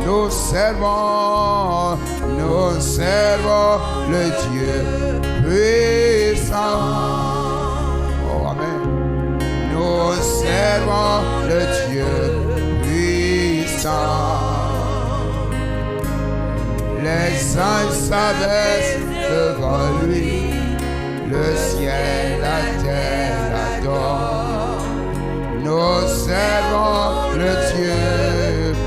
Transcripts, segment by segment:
nous servons le Dieu puissant. Oh, amen. Nous servons le Dieu puissant. Les anges s'abaissent devant lui, le ciel, la terre l'adore. Nous servons le Dieu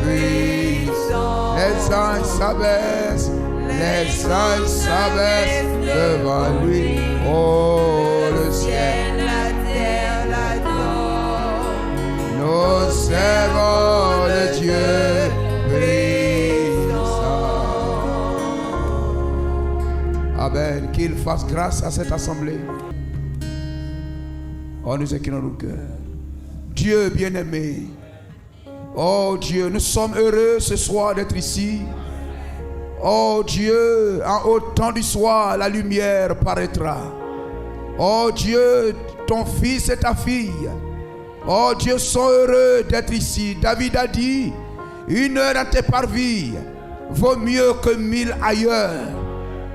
puissant. Les anges s'abaissent devant lui. Oh, le ciel, la terre l'adore. Nous servons le Dieu puissant. Amen. Qu'il fasse grâce à cette assemblée. Oh, nous inclinons nos cœurs. Dieu bien-aimé. Oh Dieu, nous sommes heureux ce soir d'être ici. Oh Dieu, en haut temps du soir, la lumière paraîtra. Oh Dieu, ton fils et ta fille, oh Dieu, sont heureux d'être ici. David a dit, 1 heure dans tes parvis vaut mieux que 1000 ailleurs.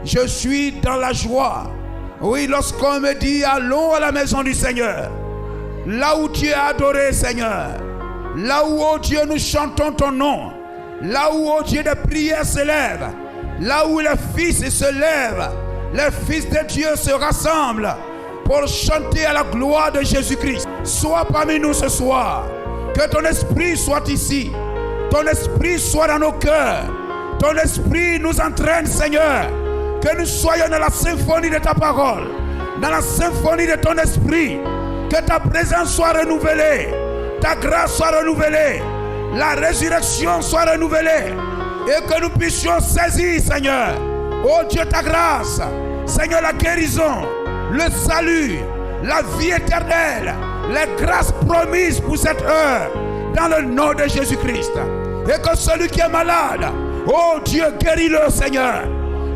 Je suis dans la joie. Oui, lorsqu'on me dit, allons à la maison du Seigneur, là où tu es adoré, Seigneur, là où, oh Dieu, nous chantons ton nom, là où, oh Dieu, des prières s'élèvent, là où les fils se lèvent, les fils de Dieu se rassemblent pour chanter à la gloire de Jésus-Christ. Sois parmi nous ce soir. Que ton esprit soit ici. Ton esprit soit dans nos cœurs. Ton esprit nous entraîne, Seigneur. Que nous soyons dans la symphonie de ta parole, dans la symphonie de ton esprit. Que ta présence soit renouvelée, ta grâce soit renouvelée, la résurrection soit renouvelée, et que nous puissions saisir, Seigneur, oh Dieu, ta grâce, Seigneur, la guérison, le salut, la vie éternelle, les grâces promises pour cette heure, dans le nom de Jésus-Christ. Et que celui qui est malade, oh Dieu, guéris-le, Seigneur.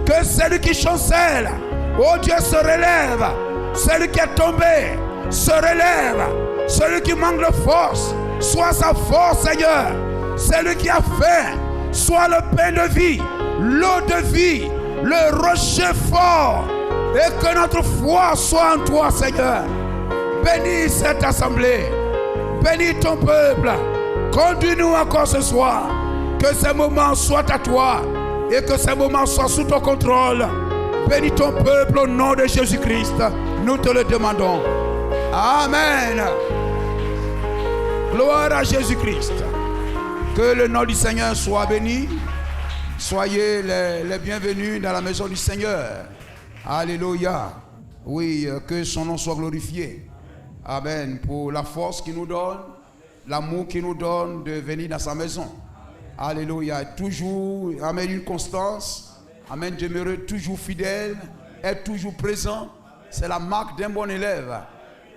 Que celui qui chancelle, oh Dieu, se relève. Celui qui est tombé se relève. Celui qui manque de force, soit sa force, Seigneur. Celui qui a faim, soit le pain de vie, l'eau de vie, le rocher fort. Et que notre foi soit en toi, Seigneur. Bénis cette assemblée. Bénis ton peuple. Conduis-nous encore ce soir. Que ces moments soient à toi. Et que ces moments soient sous ton contrôle. Bénis ton peuple au nom de Jésus-Christ. Nous te le demandons. Amen. Gloire à Jésus-Christ. Que le nom du Seigneur soit béni. Soyez les bienvenus dans la maison du Seigneur. Alléluia. Oui, que son nom soit glorifié. Amen. Pour la force qu'il nous donne, l'amour qu'il nous donne de venir dans sa maison. Alléluia. Toujours, amen, une constance. Amen. Demeurer toujours fidèle, être toujours présent. C'est la marque d'un bon élève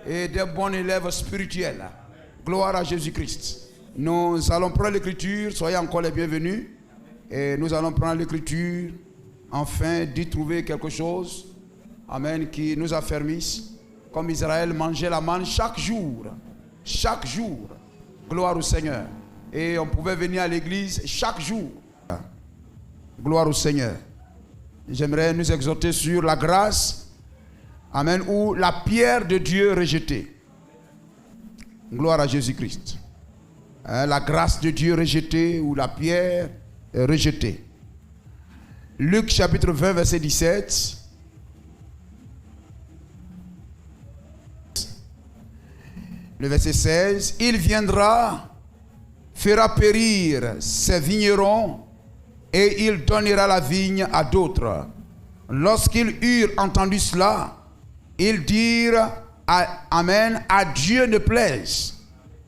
et d'un bon élève spirituel. Gloire à Jésus-Christ. Nous allons prendre l'écriture. Soyez encore les bienvenus. Et nous allons prendre l'écriture afin d'y trouver quelque chose, amen, qui nous affermisse. Comme Israël mangeait la manne chaque jour. Chaque jour. Gloire au Seigneur. Et on pouvait venir à l'église chaque jour. Gloire au Seigneur. J'aimerais nous exhorter sur la grâce, amen, ou la pierre de Dieu rejetée. Gloire à Jésus-Christ. La grâce de Dieu rejetée ou la pierre rejetée. Luc chapitre 20 verset 17. Le verset 16. Il viendra, fera périr ses vignerons et il donnera la vigne à d'autres. Lorsqu'ils eurent entendu cela, ils dirent amen, à Dieu ne plaise.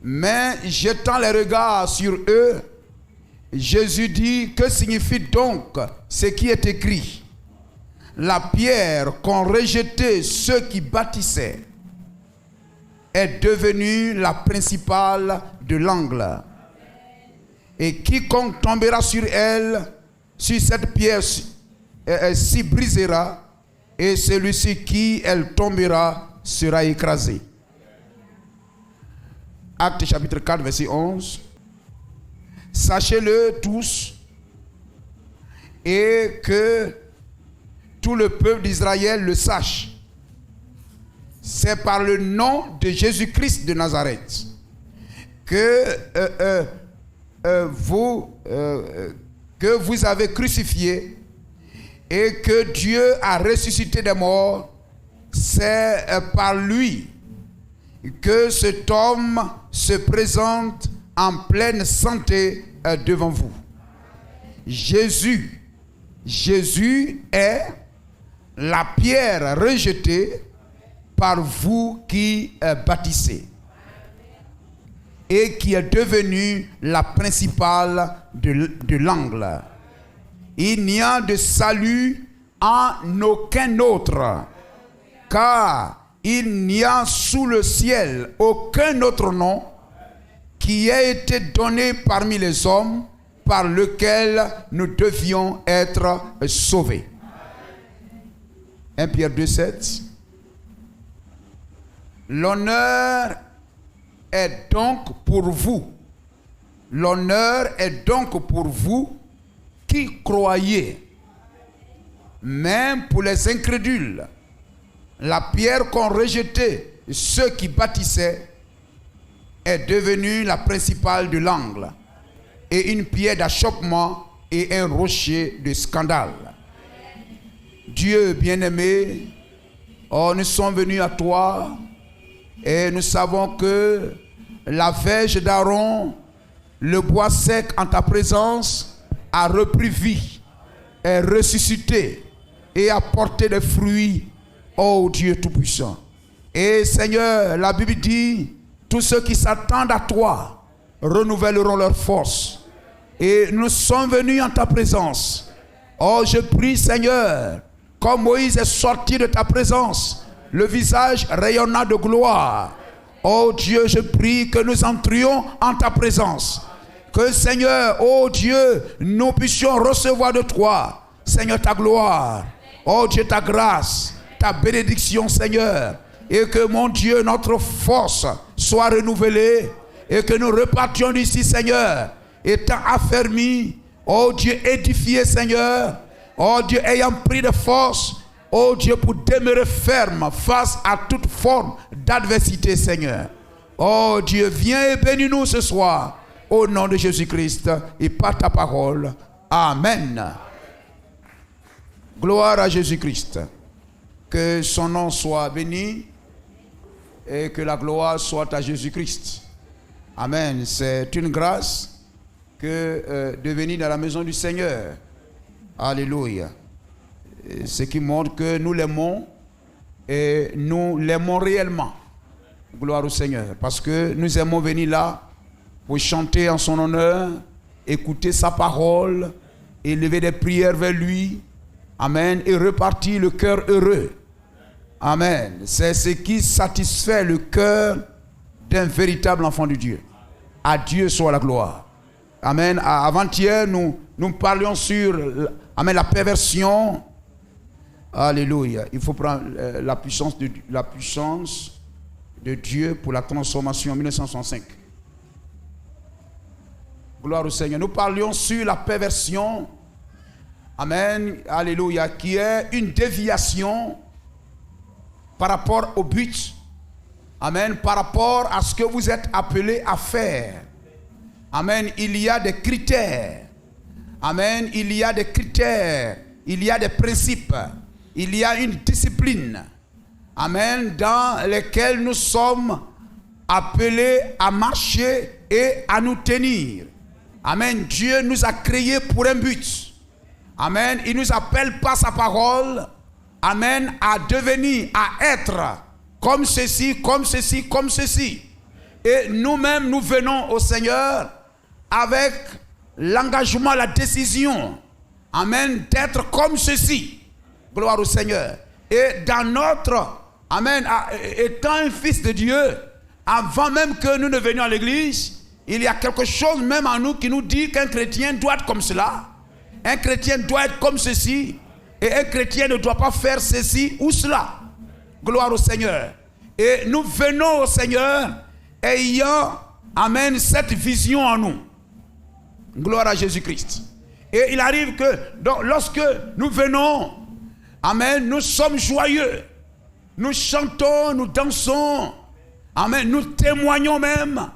Mais jetant les regards sur eux, Jésus dit, que signifie donc ce qui est écrit? La pierre qu'ont rejetée ceux qui bâtissaient est devenue la principale de l'angle. Et quiconque tombera sur elle, sur cette pierre, s'y brisera, et celui-ci qui elle tombera sera écrasé. Actes chapitre 4 verset 11. Sachez-le tous, et que tout le peuple d'Israël le sache. C'est par le nom de Jésus-Christ de Nazareth que vous avez crucifié et que Dieu a ressuscité des morts. C'est par lui que cet homme se présente en pleine santé devant vous. Jésus est la pierre rejetée par vous qui bâtissez et qui est devenue la principale de l'angle. Il n'y a de salut en aucun autre, car il n'y a sous le ciel aucun autre nom qui ait été donné parmi les hommes par lequel nous devions être sauvés. 1 Pierre 2,7. L'honneur est donc pour vous. L'honneur est donc pour vous qui croyez. Même pour les incrédules, la pierre qu'ont rejetée ceux qui bâtissaient est devenue la principale de l'angle, et une pierre d'achoppement et un rocher de scandale. Dieu bien-aimé, nous sommes venus à toi et nous savons que la verge d'Aaron, le bois sec en ta présence, a repris vie, est ressuscité et a porté des fruits, ô Dieu Tout-Puissant. Et Seigneur, la Bible dit, tous ceux qui s'attendent à toi renouvelleront leur force. Et nous sommes venus en ta présence. Oh, je prie, Seigneur, comme Moïse est sorti de ta présence, le visage rayonnant de gloire. Oh Dieu, je prie que nous entrions en ta présence. Que Seigneur, oh Dieu, nous puissions recevoir de toi, Seigneur, ta gloire. Oh Dieu, ta grâce, ta bénédiction, Seigneur. Et que mon Dieu, notre force soit renouvelée. Et que nous repartions d'ici, Seigneur, étant affermis, oh Dieu, édifié, Seigneur, oh Dieu, ayant pris de force, oh Dieu, pour demeurer ferme face à toute forme d'adversité, Seigneur. Oh Dieu, viens et bénis-nous ce soir, au nom de Jésus-Christ et par ta parole. Amen. Gloire à Jésus-Christ. Que son nom soit béni et que la gloire soit à Jésus-Christ. Amen. C'est une grâce que de venir dans la maison du Seigneur. Alléluia. Ce qui montre que nous l'aimons et nous l'aimons réellement. Gloire au Seigneur. Parce que nous aimons venir là pour chanter en son honneur, écouter sa parole, élever des prières vers lui. Amen. Et repartir le cœur heureux. Amen. C'est ce qui satisfait le cœur d'un véritable enfant de Dieu. À Dieu soit la gloire. Amen. Avant-hier, nous parlions sur amen, la perversion. Alléluia. Il faut prendre la puissance de Dieu pour la transformation en 1965. Gloire au Seigneur. Nous parlions sur la perversion. Amen. Alléluia. Qui est une déviation par rapport au but. Amen. Par rapport à ce que vous êtes appelés à faire. Amen. Il y a des critères. Amen. Il y a des critères. Il y a des principes. Il y a une discipline. Amen. Dans lesquels nous sommes appelés à marcher et à nous tenir. Amen. Dieu nous a créés pour un but. Amen. Il nous appelle par sa parole. Amen. À devenir, à être comme ceci, comme ceci, comme ceci. Et nous-mêmes, nous venons au Seigneur avec l'engagement, la décision. Amen. D'être comme ceci. Gloire au Seigneur. Et dans notre, amen, étant un fils de Dieu, avant même que nous ne venions à l'église, il y a quelque chose même en nous qui nous dit qu'un chrétien doit être comme cela. Un chrétien doit être comme ceci. Et un chrétien ne doit pas faire ceci ou cela. Gloire au Seigneur. Et nous venons au Seigneur ayant, amen, cette vision en nous. Gloire à Jésus-Christ. Et il arrive que donc, lorsque nous venons, amen, nous sommes joyeux. Nous chantons, nous dansons. Amen, nous témoignons même.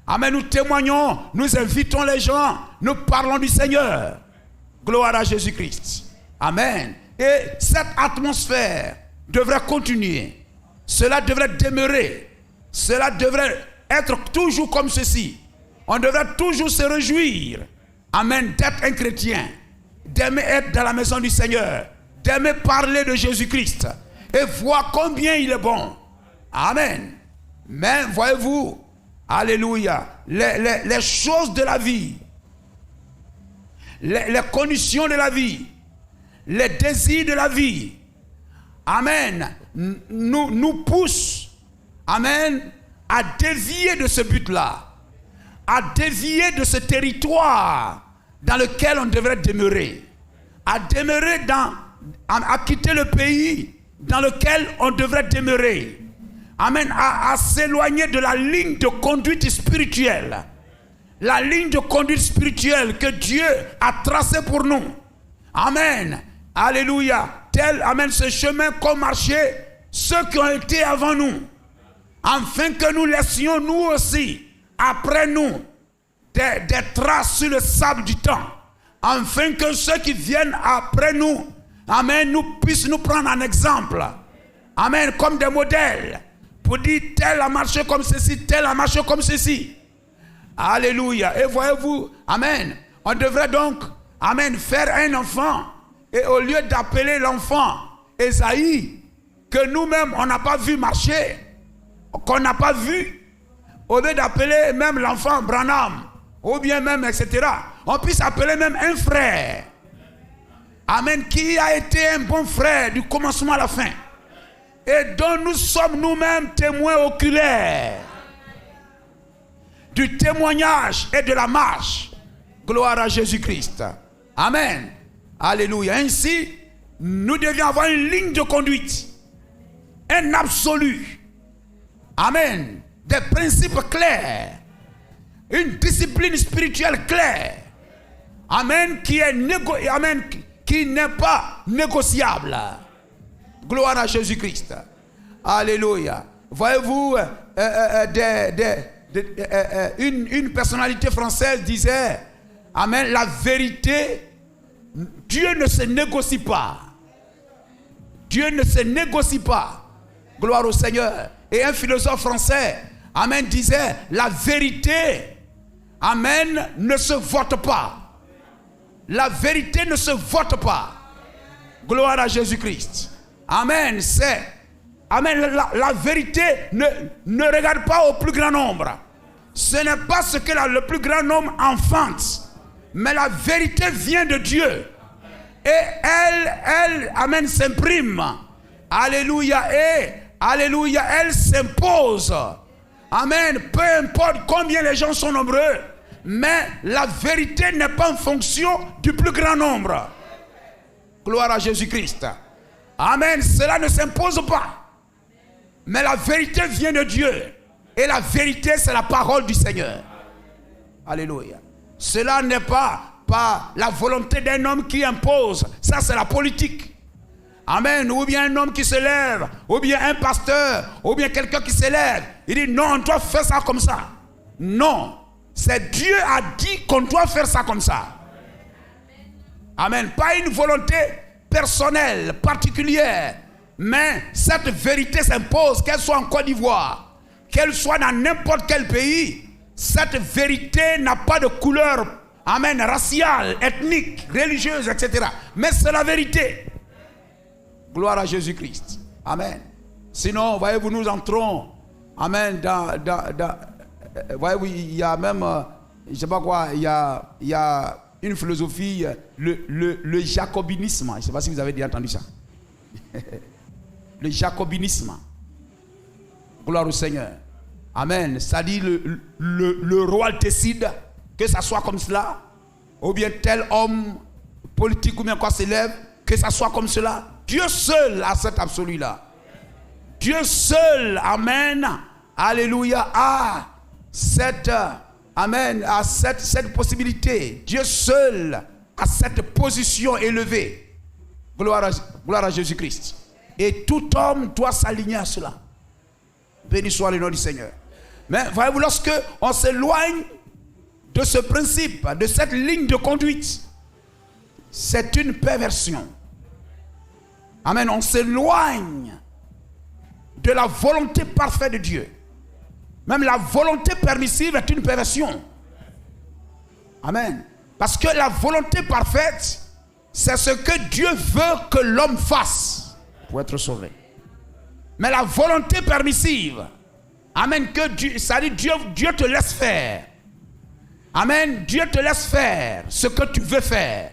Amen, nous témoignons, nous invitons les gens, nous parlons du Seigneur. Gloire à Jésus-Christ. Amen. Et cette atmosphère devrait continuer. Cela devrait demeurer. Cela devrait être toujours comme ceci. On devrait toujours se réjouir. Amen, d'être un chrétien. D'aimer être dans la maison du Seigneur. D'aimer parler de Jésus-Christ. Et voir combien il est bon. Amen. Mais voyez-vous, alléluia, les choses de la vie, les conditions de la vie, les désirs de la vie, amen, nous poussent, amen, à dévier de ce but-là, à dévier de ce territoire dans lequel on devrait demeurer, à demeurer à quitter le pays dans lequel on devrait demeurer. Amen, à s'éloigner de la ligne de conduite spirituelle. La ligne de conduite spirituelle que Dieu a tracée pour nous. Amen. Alléluia. Tel, amen, ce chemin qu'ont marché ceux qui ont été avant nous. Afin que nous laissions nous aussi, après nous, des traces sur le sable du temps. Afin que ceux qui viennent après nous, amen, nous puissent nous prendre en exemple. Amen, comme des modèles. Pour dire, tel a marché comme ceci, tel a marché comme ceci. Alléluia. Et voyez-vous, amen, on devrait donc, amen, faire un enfant. Et au lieu d'appeler l'enfant Esaïe, que nous-mêmes, on n'a pas vu marcher, qu'on n'a pas vu, au lieu d'appeler même l'enfant Branham, ou bien même, etc., on puisse appeler même un frère. Amen, qui a été un bon frère du commencement à la fin. Et dont nous sommes nous-mêmes témoins oculaires du témoignage et de la marche. Gloire à Jésus-Christ. Amen. Alléluia. Ainsi, nous devions avoir une ligne de conduite, un absolu. Amen. Des principes clairs, une discipline spirituelle claire. Amen. Qui n'est pas négociable. Gloire à Jésus-Christ. Alléluia. Voyez-vous, une personnalité française disait, amen, la vérité, Dieu ne se négocie pas. Dieu ne se négocie pas. Gloire au Seigneur. Et un philosophe français, amen, disait, la vérité, amen, ne se vote pas. La vérité ne se vote pas. Gloire à Jésus-Christ. Amen, amen, la vérité ne regarde pas au plus grand nombre. Ce n'est pas ce que le plus grand nombre enfante, mais la vérité vient de Dieu. Et elle, amen, s'imprime. Alléluia, et alléluia, elle s'impose. Amen, peu importe combien les gens sont nombreux, mais la vérité n'est pas en fonction du plus grand nombre. Gloire à Jésus-Christ. Amen, cela ne s'impose pas. Mais la vérité vient de Dieu. Et la vérité, c'est la parole du Seigneur. Alléluia. Cela n'est pas la volonté d'un homme qui impose. Ça, c'est la politique. Amen. Ou bien un homme qui se lève, ou bien un pasteur, ou bien quelqu'un qui se lève. Il dit non, on doit faire ça comme ça. Non. C'est Dieu a dit qu'on doit faire ça comme ça. Amen. Pas une volonté personnelle, particulière, mais cette vérité s'impose, qu'elle soit en Côte d'Ivoire, qu'elle soit dans n'importe quel pays. Cette vérité n'a pas de couleur, amen, raciale, ethnique, religieuse, etc. Mais c'est la vérité. Gloire à Jésus-Christ. Amen. Sinon, voyez-vous, nous entrons, amen, voyez-vous, il y a même, je ne sais pas quoi, il y a une philosophie, le jacobinisme. Je ne sais pas si vous avez déjà entendu ça. Le jacobinisme. Gloire au Seigneur. Amen. C'est-à-dire le roi décide que ça soit comme cela, ou bien tel homme politique ou bien quoi s'élève, que ça soit comme cela. Dieu seul a cet absolu-là. Dieu seul, amen, alléluia, a cette, amen, a cette possibilité. Dieu seul à cette position élevée. Gloire à Jésus-Christ. Et tout homme doit s'aligner à cela. Béni soit le nom du Seigneur. Mais voyez-vous, lorsque on s'éloigne de ce principe, de cette ligne de conduite, c'est une perversion. Amen. On s'éloigne de la volonté parfaite de Dieu. Même la volonté permissive est une perversion. Amen. Parce que la volonté parfaite, c'est ce que Dieu veut que l'homme fasse pour être sauvé. Mais la volonté permissive, amen, que Dieu, ça dit Dieu te laisse faire. Amen, Dieu te laisse faire ce que tu veux faire.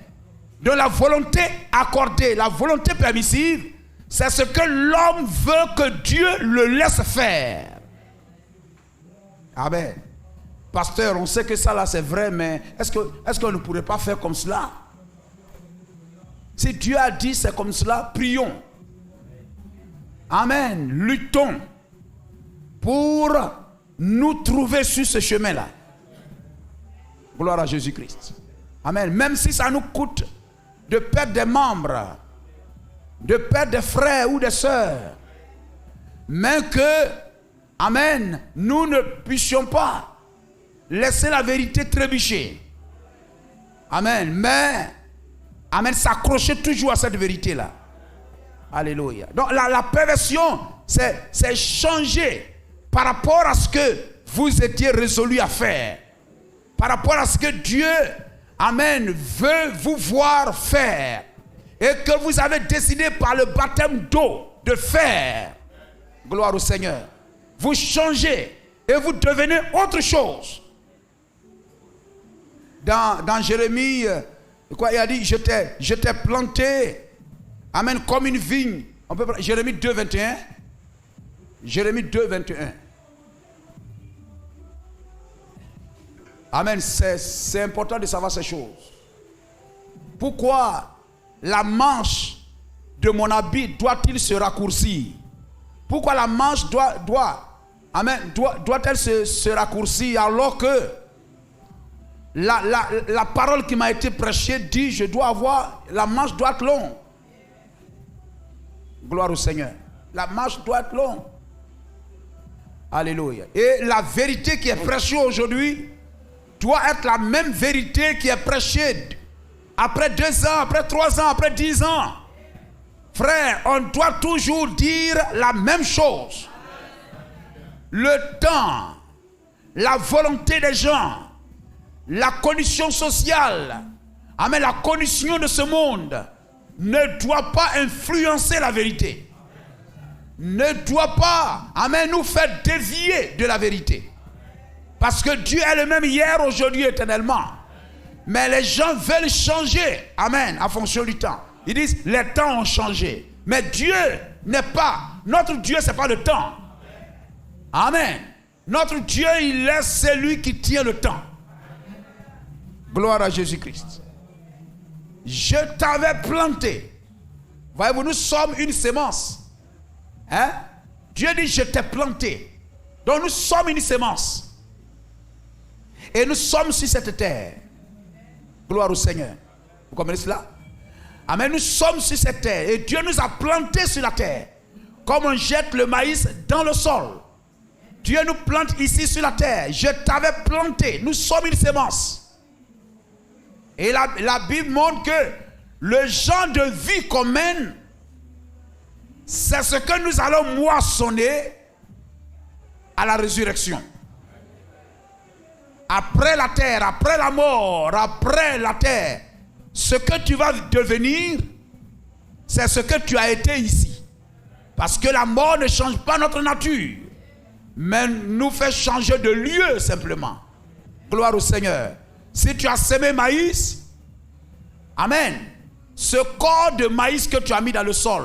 Donc la volonté accordée, la volonté permissive, c'est ce que l'homme veut que Dieu le laisse faire. Amen. Pasteur, on sait que ça là c'est vrai, mais est-ce qu'on ne pourrait pas faire comme cela? Si Dieu a dit c'est comme cela, prions. Amen. Luttons pour nous trouver sur ce chemin-là. Gloire à Jésus-Christ. Amen. Même si ça nous coûte de perdre des membres, de perdre des frères ou des sœurs, mais que, amen, nous ne puissions pas laisser la vérité trébucher. Amen. Mais, amen, s'accrocher toujours à cette vérité-là. Alléluia. Donc la perversion, c'est changer par rapport à ce que vous étiez résolu à faire. Par rapport à ce que Dieu, amen, veut vous voir faire. Et que vous avez décidé par le baptême d'eau de faire. Gloire au Seigneur. Vous changez et vous devenez autre chose. Dans Jérémie, quoi, il a dit, je t'ai planté, amen, comme une vigne. On peut prendre Jérémie 2, 21. Jérémie 2, 21. Amen, c'est important de savoir ces choses. Pourquoi la manche de mon habit doit-il se raccourcir? Pourquoi la manche doit-elle se raccourcir alors que la parole qui m'a été prêchée dit la manche doit être longue. Gloire au Seigneur. La manche doit être longue. Alléluia. Et la vérité qui est prêchée aujourd'hui doit être la même vérité qui est prêchée après 2 ans, après 3 ans, après 10 ans. Frère, on doit toujours dire la même chose. Le temps, la volonté des gens, la condition sociale, amen, la condition de ce monde ne doit pas influencer la vérité. Ne doit pas, amen, nous faire dévier de la vérité. Parce que Dieu est le même hier, aujourd'hui, éternellement. Mais les gens veulent changer, amen, en fonction du temps. Ils disent, les temps ont changé. Mais Dieu n'est pas, notre Dieu, ce n'est pas le temps. Amen. Notre Dieu, il est celui qui tient le temps. Gloire à Jésus-Christ. Je t'avais planté. Voyez-vous, nous sommes une sémence. Hein? Dieu dit, je t'ai planté. Donc nous sommes une sémence. Et nous sommes sur cette terre. Gloire au Seigneur. Vous comprenez cela? Amen. Nous sommes sur cette terre. Et Dieu nous a plantés sur la terre. Comme on jette le maïs dans le sol. Dieu nous plante ici sur la terre. Je t'avais planté. Nous sommes une sémence. Et la Bible montre que le genre de vie qu'on mène, c'est ce que nous allons moissonner à la résurrection. Après la terre, après la mort, après la terre, ce que tu vas devenir, c'est ce que tu as été ici. Parce que la mort ne change pas notre nature, mais nous fait changer de lieu simplement. Gloire au Seigneur. Si tu as semé maïs, amen, ce corps de maïs que tu as mis dans le sol,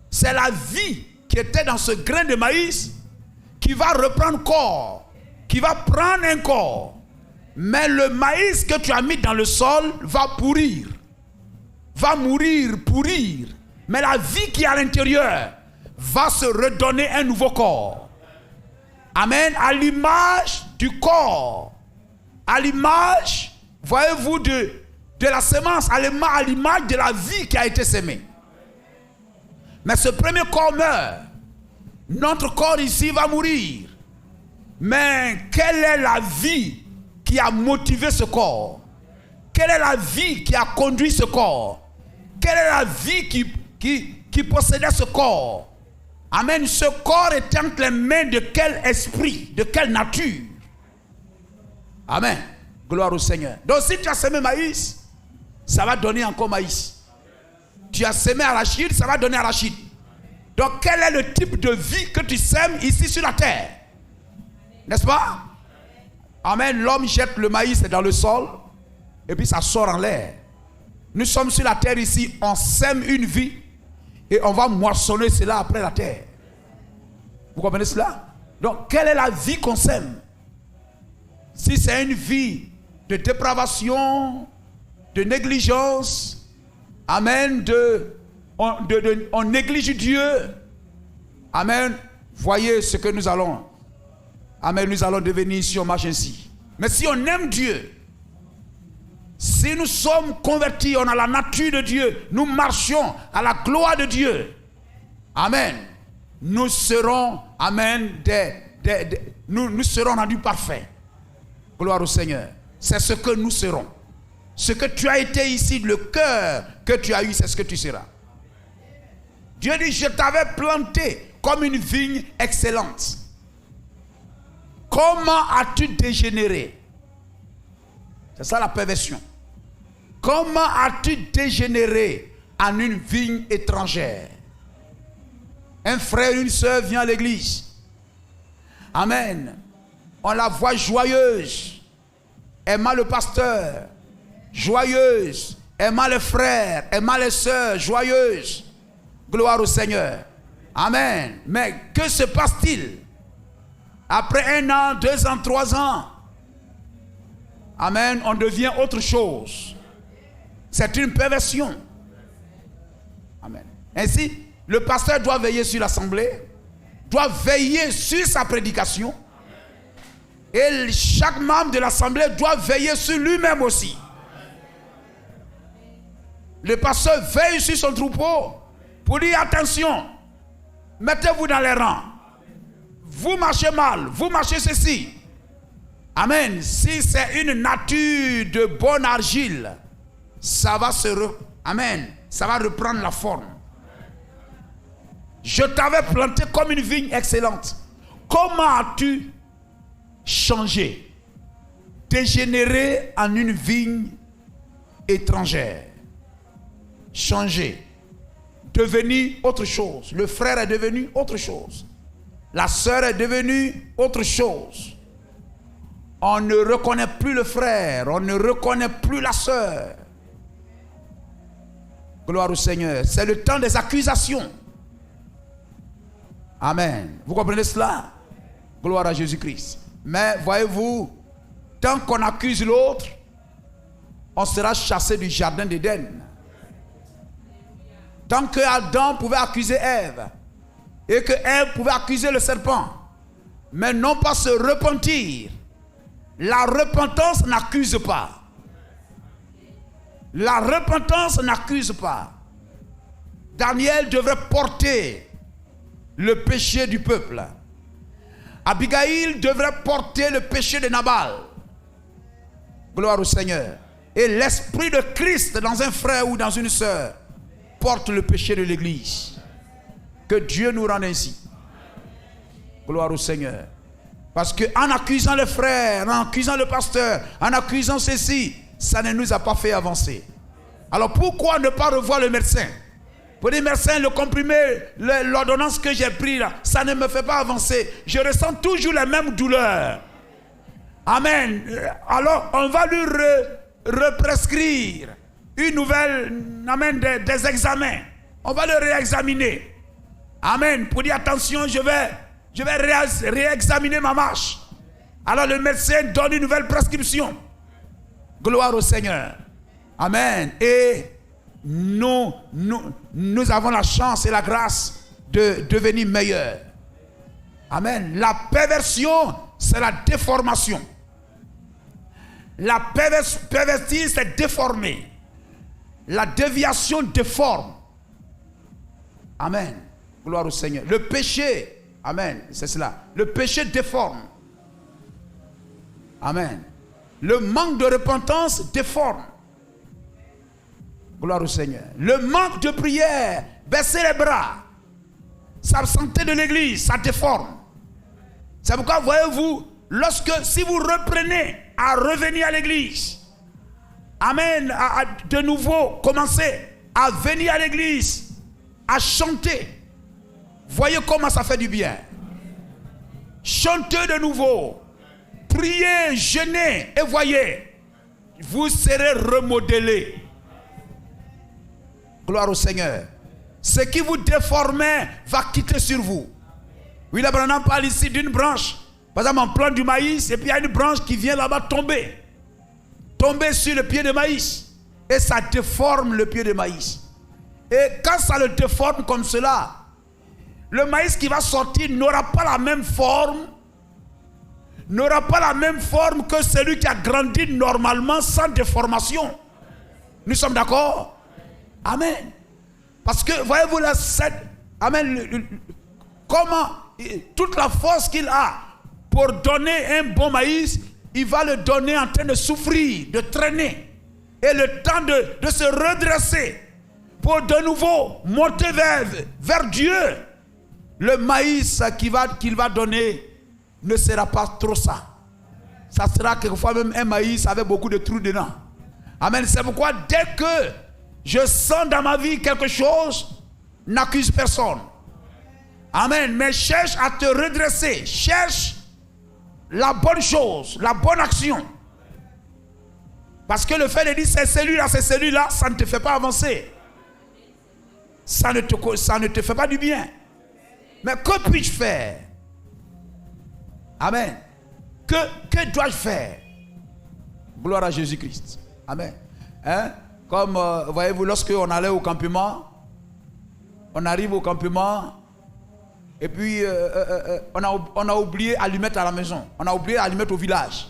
c'est la vie qui était dans ce grain de maïs qui va reprendre corps, qui va prendre un corps. Mais le maïs que tu as mis dans le sol va pourrir, va mourir, pourrir. Mais la vie qui est à l'intérieur va se redonner un nouveau corps. Amen. À l'image du corps, à l'image, voyez-vous, de la semence à l'image de la vie qui a été sémée. Mais ce premier corps meurt. Notre corps ici va mourir. Mais quelle est la vie qui a motivé ce corps? Quelle est la vie qui a conduit ce corps? Quelle est la vie qui possédait ce corps? Amen. Ce corps est entre les mains de quel esprit? De quelle nature? Amen. Gloire au Seigneur. Donc si tu as semé maïs, ça va donner encore maïs. Tu as semé arachide, ça va donner arachide. Donc quel est le type de vie que tu sèmes ici sur la terre? N'est-ce pas? Amen. L'homme jette le maïs dans le sol et puis ça sort en l'air. Nous sommes sur la terre ici, on sème une vie et on va moissonner cela après la terre. Vous comprenez cela? Donc quelle est la vie qu'on sème? Si c'est une vie de dépravation, de négligence, amen, on néglige Dieu, amen, voyez ce que nous allons, amen, nous allons devenir si on marche ainsi. Mais si on aime Dieu, si nous sommes convertis, on a la nature de Dieu, nous marchons à la gloire de Dieu, amen, nous serons, amen, nous serons rendus parfaits. Gloire au Seigneur. C'est ce que nous serons. Ce que tu as été ici, le cœur que tu as eu, c'est ce que tu seras. Dieu dit, je t'avais planté comme une vigne excellente. Comment as-tu dégénéré? C'est ça la perversion. Comment as-tu dégénéré en une vigne étrangère? Un frère, une soeur vient à l'église. Amen. On la voit joyeuse, aimant le pasteur, joyeuse, aimant les frères, aimant les sœurs, joyeuse. Gloire au Seigneur. Amen. Mais que se passe-t-il? Après 1 an, 2 ans, 3 ans, amen, on devient autre chose. C'est une perversion. Amen. Ainsi, le pasteur doit veiller sur l'assemblée, doit veiller sur sa prédication. Et chaque membre de l'assemblée doit veiller sur lui-même aussi. Le pasteur veille sur son troupeau pour dire attention, mettez-vous dans les rangs. Vous marchez mal, vous marchez ceci. Amen. Si c'est une nature de bonne argile, ça va Amen. Ça va reprendre la forme. Je t'avais planté comme une vigne excellente. Comment as-tu changé, dégénéré en une vigne étrangère? Changé, devenu autre chose. Le frère est devenu autre chose. La sœur est devenue autre chose. On ne reconnaît plus le frère, on ne reconnaît plus la sœur. Gloire au Seigneur. C'est le temps des accusations. Amen. Vous comprenez cela? Gloire à Jésus-Christ. Mais voyez-vous, tant qu'on accuse l'autre, on sera chassé du jardin d'Éden. Tant que Adam pouvait accuser Ève, et que Ève pouvait accuser le serpent, mais non pas se repentir. La repentance n'accuse pas. La repentance n'accuse pas. Daniel devrait porter le péché du peuple. Abigail devrait porter le péché de Nabal. Gloire au Seigneur. Et l'esprit de Christ dans un frère ou dans une sœur porte le péché de l'église. Que Dieu nous rende ainsi. Gloire au Seigneur. Parce qu'en accusant le frère, en accusant le pasteur, en accusant ceci, ça ne nous a pas fait avancer. Alors pourquoi ne pas revoir le médecin? Pour dire, médecin, le comprimé, l'ordonnance que j'ai prise là, ça ne me fait pas avancer. Je ressens toujours les mêmes douleurs. Amen. Alors on va lui represcrire une nouvelle, amen, des examens. On va le réexaminer. Amen. Pour dire attention, je vais réexaminer ma marche. Alors le médecin donne une nouvelle prescription. Gloire au Seigneur. Amen. Et nous avons la chance et la grâce de devenir meilleurs. Amen. La perversion, c'est la déformation. La pervertir, c'est déformer. la déviation déforme. Amen. Gloire au Seigneur. Le péché, amen, c'est cela. Le péché déforme. Amen. Le manque de repentance déforme. Gloire au Seigneur. Le manque de prière, baisser les bras, s'absenter de l'église, ça déforme. C'est pourquoi, voyez-vous, si vous reprenez à revenir à l'église, amen, de nouveau, commencez à venir à l'église, à chanter. Voyez comment ça fait du bien. Chantez de nouveau. Priez, jeûnez et voyez. Vous serez remodelés. Gloire au Seigneur. Ce qui vous déformait va quitter sur vous. William Branham parle ici d'une branche. Par exemple, on plante du maïs et puis il y a une branche qui vient là-bas tomber. Tomber sur le pied de maïs. Et ça déforme le pied de maïs. Et quand ça le déforme comme cela, le maïs qui va sortir n'aura pas la même forme. N'aura pas la même forme que celui qui a grandi normalement sans déformation. Nous sommes d'accord? Amen. Parce que, voyez-vous, là, amen, comment, toute la force qu'il a pour donner un bon maïs, il va le donner en train de souffrir, de traîner. Et le temps de se redresser pour de nouveau monter vers Dieu. Le maïs qu'il va donner ne sera pas trop ça. Ça sera quelquefois même un maïs avec beaucoup de trous dedans. Amen. C'est pourquoi dès que je sens dans ma vie quelque chose, n'accuse personne. Amen. Mais cherche à te redresser. Cherche la bonne chose, la bonne action. Parce que le fait de dire c'est celui-là, ça ne te fait pas avancer. Ça ne te fait pas du bien. Mais que puis-je faire? Amen. Que dois-je faire? Gloire à Jésus-Christ. Amen. Hein? Comme, voyez-vous, lorsque on allait au campement, on arrive au campement, et puis on a oublié allumette à la maison. On a oublié allumette au village.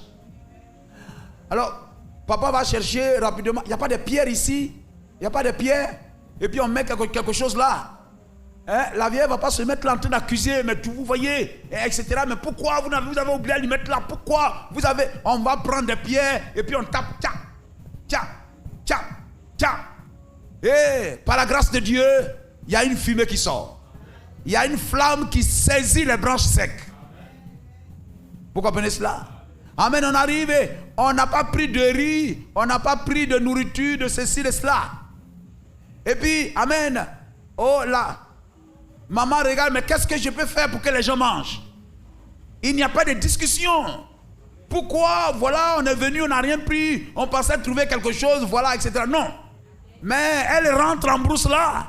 Alors, papa va chercher rapidement. Il n'y a pas de pierre ici. Il n'y a pas de pierre. Et puis on met quelque chose là. Hein? La vieille ne va pas se mettre là en train d'accuser. Mais vous voyez, etc. Mais pourquoi vous avez oublié allumette là? Pourquoi on va prendre des pierres et puis on tape. Et par la grâce de Dieu, il y a une fumée qui sort. Il y a une flamme qui saisit les branches secs. Vous comprenez cela? Amen, on arrive et on n'a pas pris de riz, on n'a pas pris de nourriture, de ceci, de cela. Et puis, amen, oh là, maman regarde, mais qu'est-ce que je peux faire pour que les gens mangent? Il n'y a pas de discussion. Pourquoi, voilà, on est venu, on n'a rien pris, on pensait trouver quelque chose, voilà, etc. Non. Mais elle rentre en brousse là.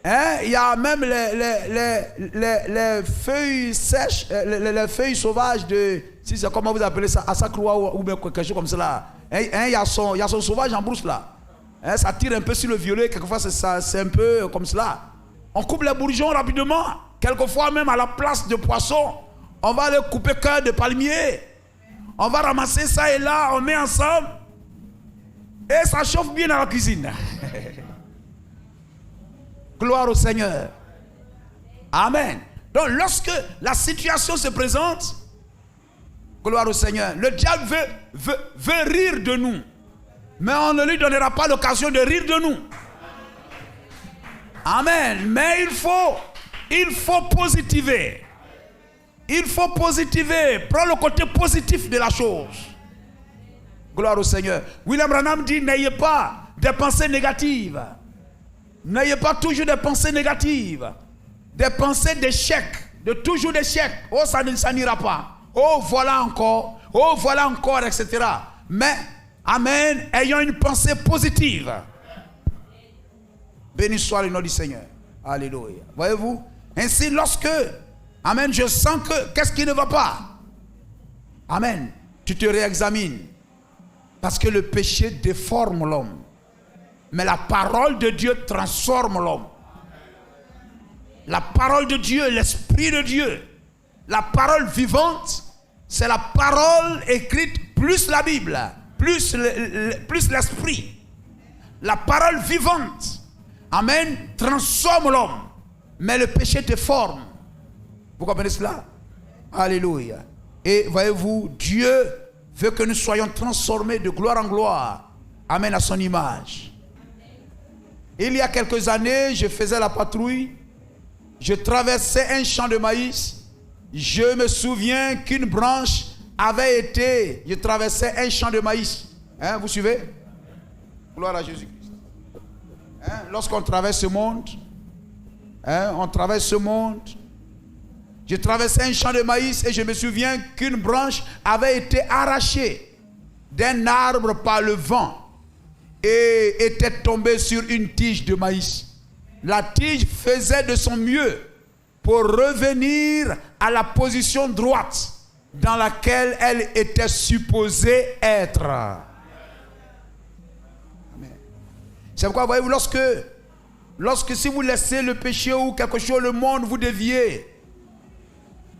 Hein? Il y a même les feuilles sèches, les feuilles sauvages de, si c'est comment vous appelez ça, Asakroa ou bien quelque chose comme cela. Hein? Il y a son sauvage en brousse là. Hein? Ça tire un peu sur le violet, quelquefois c'est un peu comme cela. On coupe les bourgeons rapidement, quelquefois même à la place de poisson. On va aller couper cœur de palmier. On va ramasser ça et là, on met ensemble. Et ça chauffe bien dans la cuisine. Gloire au Seigneur. Amen. Donc lorsque la situation se présente, gloire au Seigneur, le diable veut rire de nous. Mais on ne lui donnera pas l'occasion de rire de nous. Amen. Mais il faut positiver. Il faut positiver. Prends le côté positif de la chose. Gloire au Seigneur. William Branham dit, n'ayez pas des pensées négatives. N'ayez pas toujours des pensées négatives. Des pensées d'échec. De toujours d'échec. Oh, ça n'ira pas. Oh, voilà encore. Oh, voilà encore, etc. Mais, amen, ayons une pensée positive. Béni soit le nom du Seigneur. Alléluia. Voyez-vous? Ainsi, lorsque, amen, je sens que, qu'est-ce qui ne va pas? Amen. Tu te réexamines. Parce que le péché déforme l'homme. Mais la parole de Dieu transforme l'homme. La parole de Dieu, l'Esprit de Dieu, la parole vivante, c'est la parole écrite plus la Bible, plus l'Esprit. la parole vivante, amen, transforme l'homme. Mais le péché te forme. Vous comprenez cela? Alléluia. Et voyez-vous, Dieu veut que nous soyons transformés de gloire en gloire. Amen, à son image. Il y a quelques années, je faisais la patrouille. Je traversais un champ de maïs. Je me souviens qu'une branche avait été... Je traversais un champ de maïs. Hein, vous suivez? Gloire à Jésus-Christ. Hein, lorsqu'on traverse ce monde, hein, on traverse ce monde. Je traversais un champ de maïs et je me souviens qu'une branche avait été arrachée d'un arbre par le vent et était tombée sur une tige de maïs. La tige faisait de son mieux pour revenir à la position droite dans laquelle elle était supposée être. Amen. C'est pourquoi, voyez-vous, lorsque si vous laissez le péché ou quelque chose, le monde vous déviez,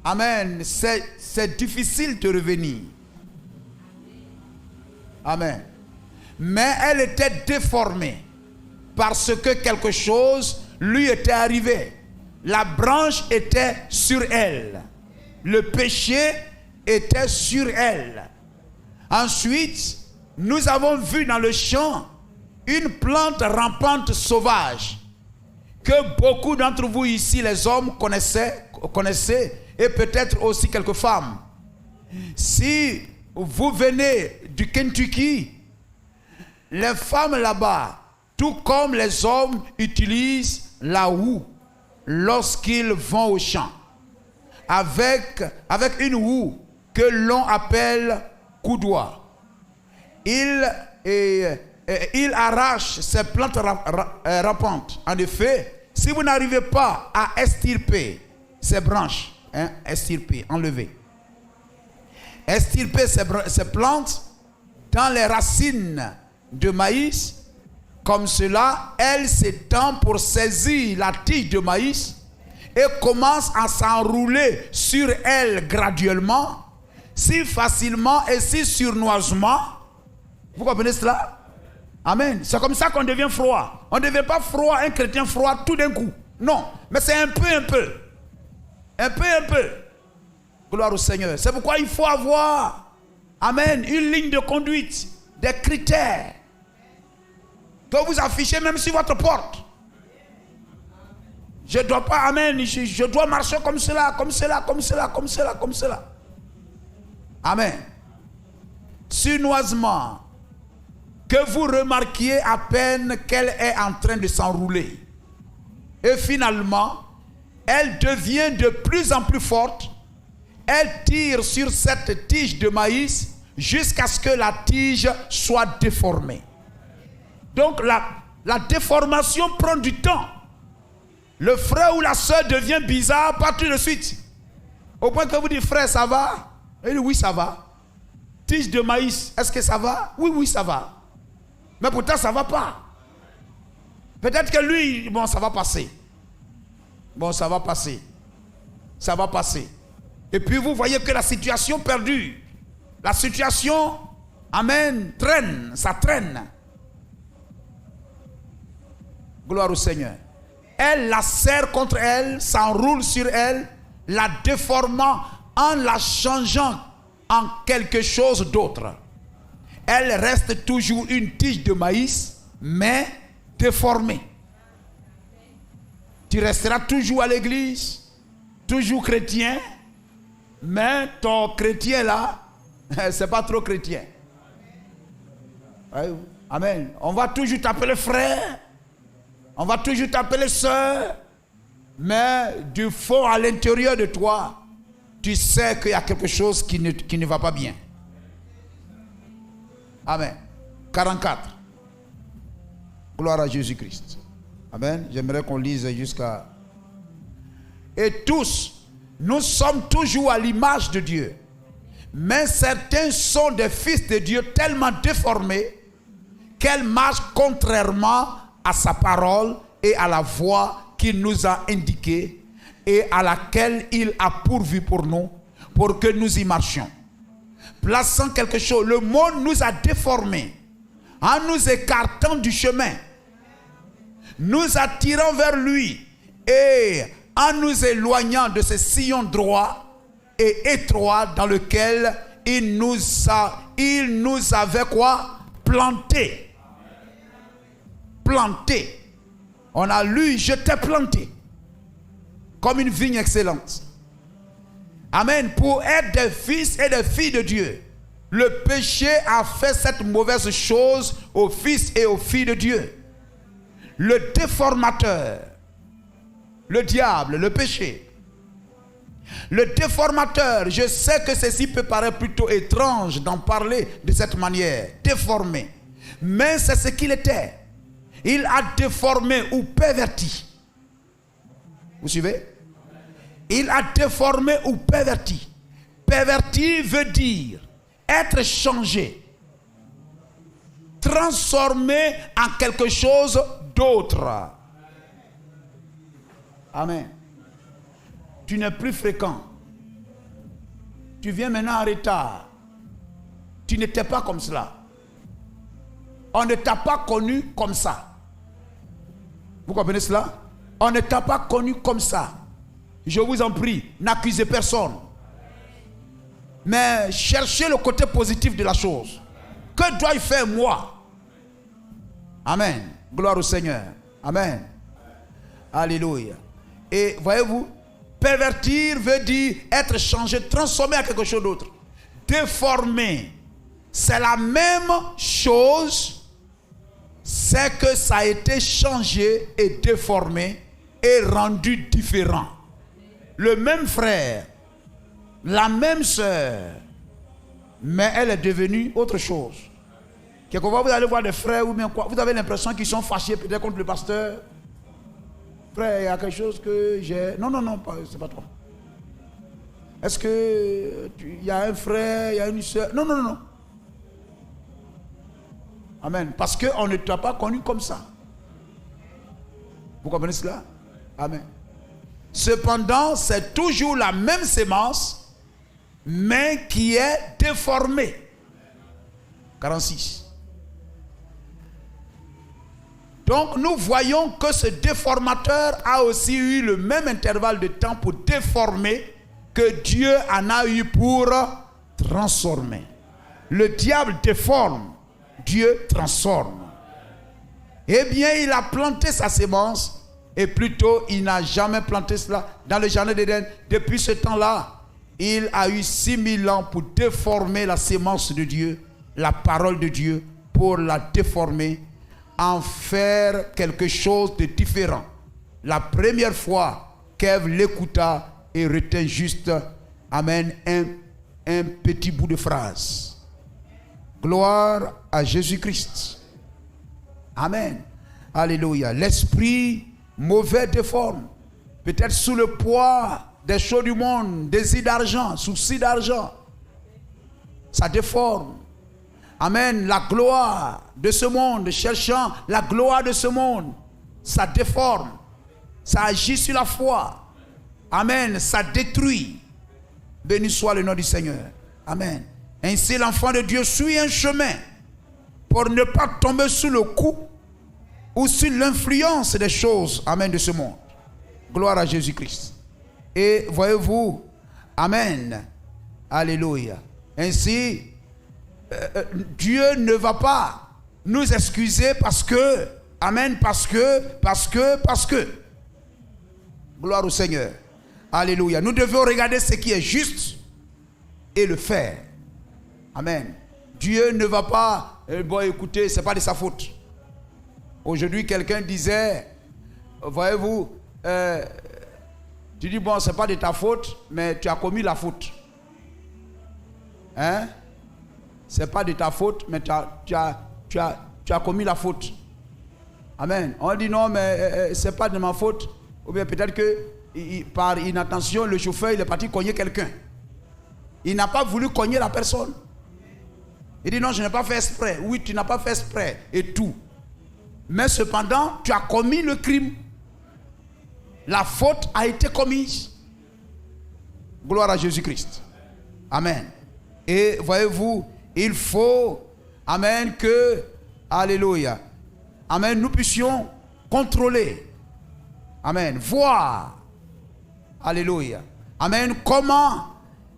amen, c'est difficile de revenir. Amen. Mais elle était déformée parce que quelque chose lui était arrivé. La branche était sur elle. Le péché était sur elle. Ensuite, nous avons vu dans le champ une plante rampante sauvage que beaucoup d'entre vous ici, les hommes, connaissaient et peut-être aussi quelques femmes. Si vous venez du Kentucky, les femmes là-bas, tout comme les hommes, utilisent la houe lorsqu'ils vont au champ. Avec une houe que l'on appelle coudoir. Il arrache ces plantes rampantes. En effet, si vous n'arrivez pas à extirper ces branches, hein, extirper, enlever, extirper ces plantes dans les racines de maïs, comme cela, elle s'étend pour saisir la tige de maïs et commence à s'enrouler sur elle graduellement, si facilement et si sournoisement. Vous comprenez cela? Amen. C'est comme ça qu'on devient froid. On ne devient pas froid, un chrétien froid tout d'un coup. Non, mais c'est un peu. Un peu. Gloire au Seigneur. C'est pourquoi il faut avoir, amen, une ligne de conduite, des critères que vous affichez même sur votre porte. Je ne dois pas, amen, je dois marcher comme cela. Amen. Sournoisement, que vous remarquiez à peine qu'elle est en train de s'enrouler. Et finalement, elle devient de plus en plus forte. Elle tire sur cette tige de maïs jusqu'à ce que la tige soit déformée. Donc la déformation prend du temps. Le frère ou la soeur devient bizarre pas tout de suite. Au point que vous dites, frère, ça va? Il dit, oui, ça va. Tige de maïs, est-ce que ça va? Oui, ça va. Mais pourtant, ça ne va pas. Peut-être que lui, bon, ça va passer. Ça va passer. Et puis vous voyez que la situation perdure. La situation, amen, traîne, ça traîne. Gloire au Seigneur. Elle la serre contre elle, s'enroule sur elle, la déformant en la changeant en quelque chose d'autre. Elle reste toujours une tige de maïs, mais déformée. Tu resteras toujours à l'église, toujours chrétien, mais ton chrétien là, c'est pas trop chrétien. Amen. On va toujours t'appeler frère, on va toujours t'appeler sœur, mais du fond à l'intérieur de toi, tu sais qu'il y a quelque chose qui ne va pas bien. Amen. 44. Gloire à Jésus-Christ. Amen. J'aimerais qu'on lise jusqu'à... Et tous, nous sommes toujours à l'image de Dieu. Mais certains sont des fils de Dieu tellement déformés qu'elles marchent contrairement à sa parole et à la voie qu'il nous a indiquée et à laquelle il a pourvu pour nous, pour que nous y marchions. Plaçant quelque chose, le monde nous a déformés en nous écartant du chemin, nous attirant vers lui et en nous éloignant de ce sillon droit et étroit dans lequel il nous avait quoi? Planté. Planté. On a lu, je t'ai planté comme une vigne excellente. Amen. Pour être des fils et des filles de Dieu, le péché a fait cette mauvaise chose aux fils et aux filles de Dieu. Le déformateur, le diable, le péché. Le déformateur, je sais que ceci peut paraître plutôt étrange d'en parler de cette manière, déformé. Mais c'est ce qu'il était. Il a déformé ou perverti. Vous suivez? Il a déformé ou perverti. Perverti veut dire être changé, transformé en quelque chose d'autre. Amen. Tu n'es plus fréquent. Tu viens maintenant en retard. Tu n'étais pas comme cela. On ne t'a pas connu comme ça. Vous comprenez cela? On ne t'a pas connu comme ça. Je vous en prie, n'accusez personne. Mais cherchez le côté positif de la chose. Que dois-je faire moi? Amen. Gloire au Seigneur. Amen. Alléluia. Et voyez-vous, pervertir veut dire être changé, transformé à quelque chose d'autre. Déformé, c'est la même chose. C'est que ça a été changé et déformé et rendu différent. Le même frère, la même sœur, mais elle est devenue autre chose. Quelquefois, vous allez voir des frères ou bien quoi, vous avez l'impression qu'ils sont fâchés peut-être contre le pasteur. Frère, il y a quelque chose que j'ai... Non, c'est pas toi. Est-ce que il y a un frère, il y a une sœur? Non. Amen. Parce qu'on ne t'a pas connu comme ça. Vous comprenez cela? Amen. Cependant, c'est toujours la même sémence, mais qui est déformée. 46. Donc, nous voyons que ce déformateur a aussi eu le même intervalle de temps pour déformer que Dieu en a eu pour transformer. Le diable déforme. Dieu transforme. Eh bien, il a planté sa sémence et plutôt, il n'a jamais planté cela dans le jardin d'Éden. Depuis ce temps-là, il a eu 6000 ans pour déformer la sémence de Dieu, la parole de Dieu, pour la déformer, en faire quelque chose de différent. La première fois qu'Ève l'écouta et retint juste, amen, un petit bout de phrase. Gloire à Jésus-Christ. Amen. Alléluia. L'esprit mauvais déforme. Peut-être sous le poids des choses du monde, désir d'argent, souci d'argent. Ça déforme. Amen. La gloire de ce monde, cherchant la gloire de ce monde, ça déforme. Ça agit sur la foi. Amen. Ça détruit. Béni soit le nom du Seigneur. Amen. Ainsi, l'enfant de Dieu suit un chemin pour ne pas tomber sous le coup ou sous l'influence des choses, amen, de ce monde. Gloire à Jésus-Christ. Et voyez-vous, amen, alléluia. Ainsi, Dieu ne va pas nous excuser parce que, amen, parce que. Gloire au Seigneur. Alléluia. Nous devons regarder ce qui est juste et le faire. Amen. Dieu ne va pas, bon écoutez, ce n'est pas de sa faute. Aujourd'hui, quelqu'un disait, voyez-vous, tu dis, bon, ce n'est pas de ta faute, mais tu as commis la faute. Hein? Ce n'est pas de ta faute, mais tu as commis la faute. Amen. On dit, non, mais ce n'est pas de ma faute. Ou bien peut-être que, par inattention, le chauffeur, il est parti cogner quelqu'un. Il n'a pas voulu cogner la personne. Il dit non, je n'ai pas fait exprès. Oui, tu n'as pas fait exprès et tout. Mais cependant, tu as commis le crime. La faute a été commise. Gloire à Jésus-Christ. Amen. Et voyez-vous, il faut, amen, que Alléluia. Amen. Nous puissions contrôler. Amen. Voir. Alléluia. Amen. Comment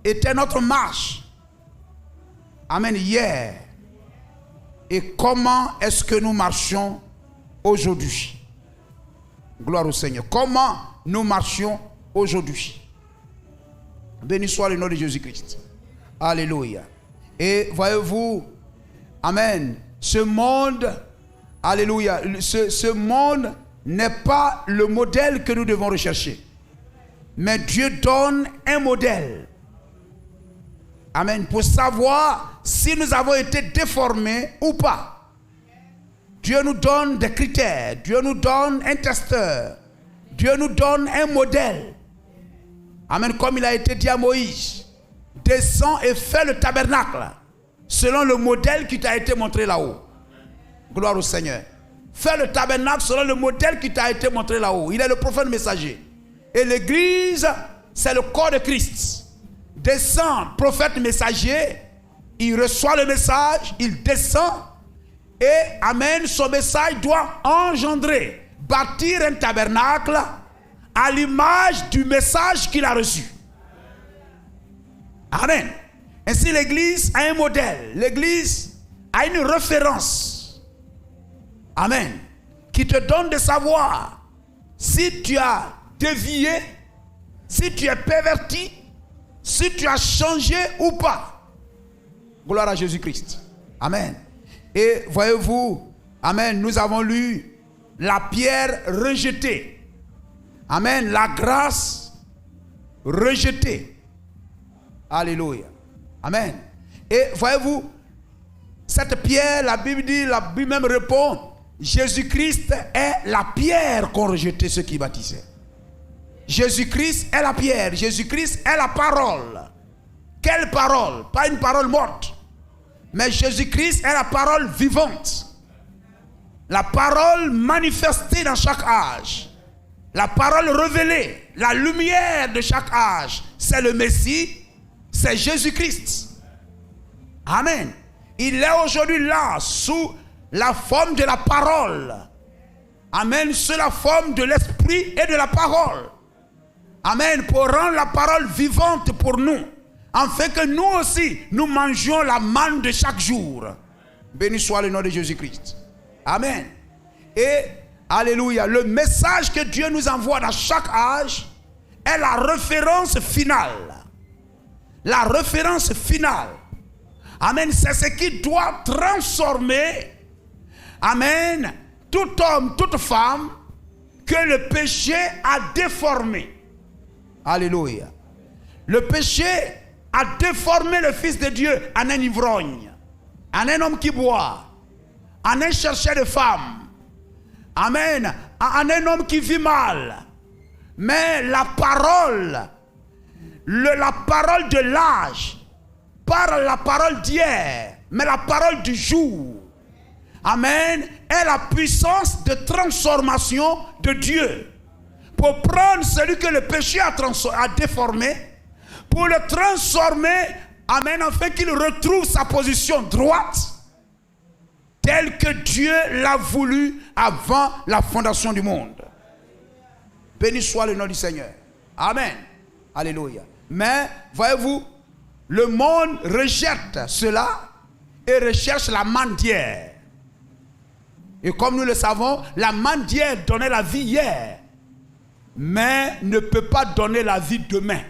était notre marche. Amen. Hier. Et comment est-ce que nous marchons aujourd'hui. Gloire au Seigneur. Comment nous marchions aujourd'hui. Béni soit le nom de Jésus-Christ. Alléluia. Et voyez-vous, amen, ce monde, alléluia, ce monde n'est pas le modèle que nous devons rechercher. Mais Dieu donne un modèle. Amen. Pour savoir si nous avons été déformés ou pas. Dieu nous donne des critères. Dieu nous donne un testeur. Dieu nous donne un modèle. Amen. Comme il a été dit à Moïse. Descends et fais le tabernacle. Selon le modèle qui t'a été montré là-haut. Gloire au Seigneur. Fais le tabernacle selon le modèle qui t'a été montré là-haut. Il est le prophète messager. Et l'église, c'est le corps de Christ. Descend, prophète messager. Il reçoit le message. Il descend. Et, amen, son message doit engendrer, bâtir un tabernacle à l'image du message qu'il a reçu. Amen. Ainsi, l'église a un modèle. L'église a une référence. Amen. Qui te donne de savoir si tu as dévié, si tu es perverti, si tu as changé ou pas. Gloire à Jésus-Christ. Amen. Et voyez-vous, amen, nous avons lu la pierre rejetée. Amen, la grâce rejetée. Alléluia. Amen. Et voyez-vous, cette pierre, la Bible dit, la Bible même répond, Jésus-Christ est la pierre qu'ont rejeté ceux qui bâtissaient. Jésus-Christ est la pierre, Jésus-Christ est la parole. Quelle parole? Pas une parole morte. Mais Jésus-Christ est la parole vivante. La parole manifestée dans chaque âge. La parole révélée. La lumière de chaque âge. C'est le Messie. C'est Jésus-Christ. Amen. Il est aujourd'hui là sous la forme de la parole. Amen. Sous la forme de l'esprit et de la parole. Amen. Pour rendre la parole vivante pour nous. Afin que nous aussi, nous mangions la manne de chaque jour. Béni soit le nom de Jésus-Christ. Amen. Et, alléluia, le message que Dieu nous envoie dans chaque âge est la référence finale. La référence finale. Amen. C'est ce qui doit transformer, amen, tout homme, toute femme que le péché a déformé. Alléluia. Le péché a déformé le Fils de Dieu en un ivrogne, en un homme qui boit, en un chercheur de femmes. Amen. En un homme qui vit mal. Mais la parole, la parole de l'âge, pas la parole d'hier, mais la parole du jour. Amen. Est la puissance de transformation de Dieu. Pour prendre celui que le péché a déformé, pour le transformer, amen, afin qu'il retrouve sa position droite, telle que Dieu l'a voulu avant la fondation du monde. Béni soit le nom du Seigneur. Amen. Alléluia. Mais, voyez-vous, le monde rejette cela et recherche la manne d'hier. Et comme nous le savons, la manne d'hier donnait la vie hier, mais ne peut pas donner la vie demain.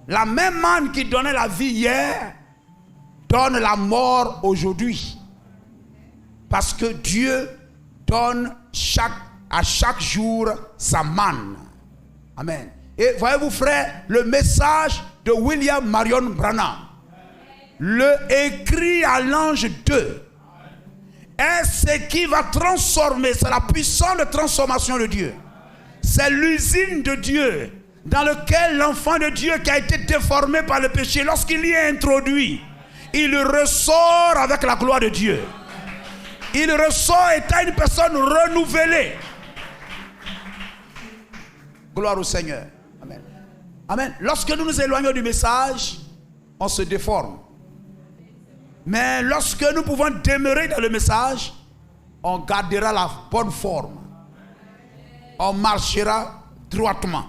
La même manne qui donnait la vie hier donne la mort aujourd'hui. Parce que Dieu donne à chaque jour sa manne. Amen. Et voyez-vous, frère, le message de William Marion Branham, le écrit à l'ange 2, est ce qui va transformer, c'est la puissance de transformation de Dieu. C'est l'usine de Dieu dans lequel l'enfant de Dieu qui a été déformé par le péché, lorsqu'il y est introduit, il ressort avec la gloire de Dieu. Il ressort étant une personne renouvelée. Gloire au Seigneur. Amen. Amen. Lorsque nous nous éloignons du message, on se déforme. Mais lorsque nous pouvons demeurer dans le message, on gardera la bonne forme. On marchera droitement.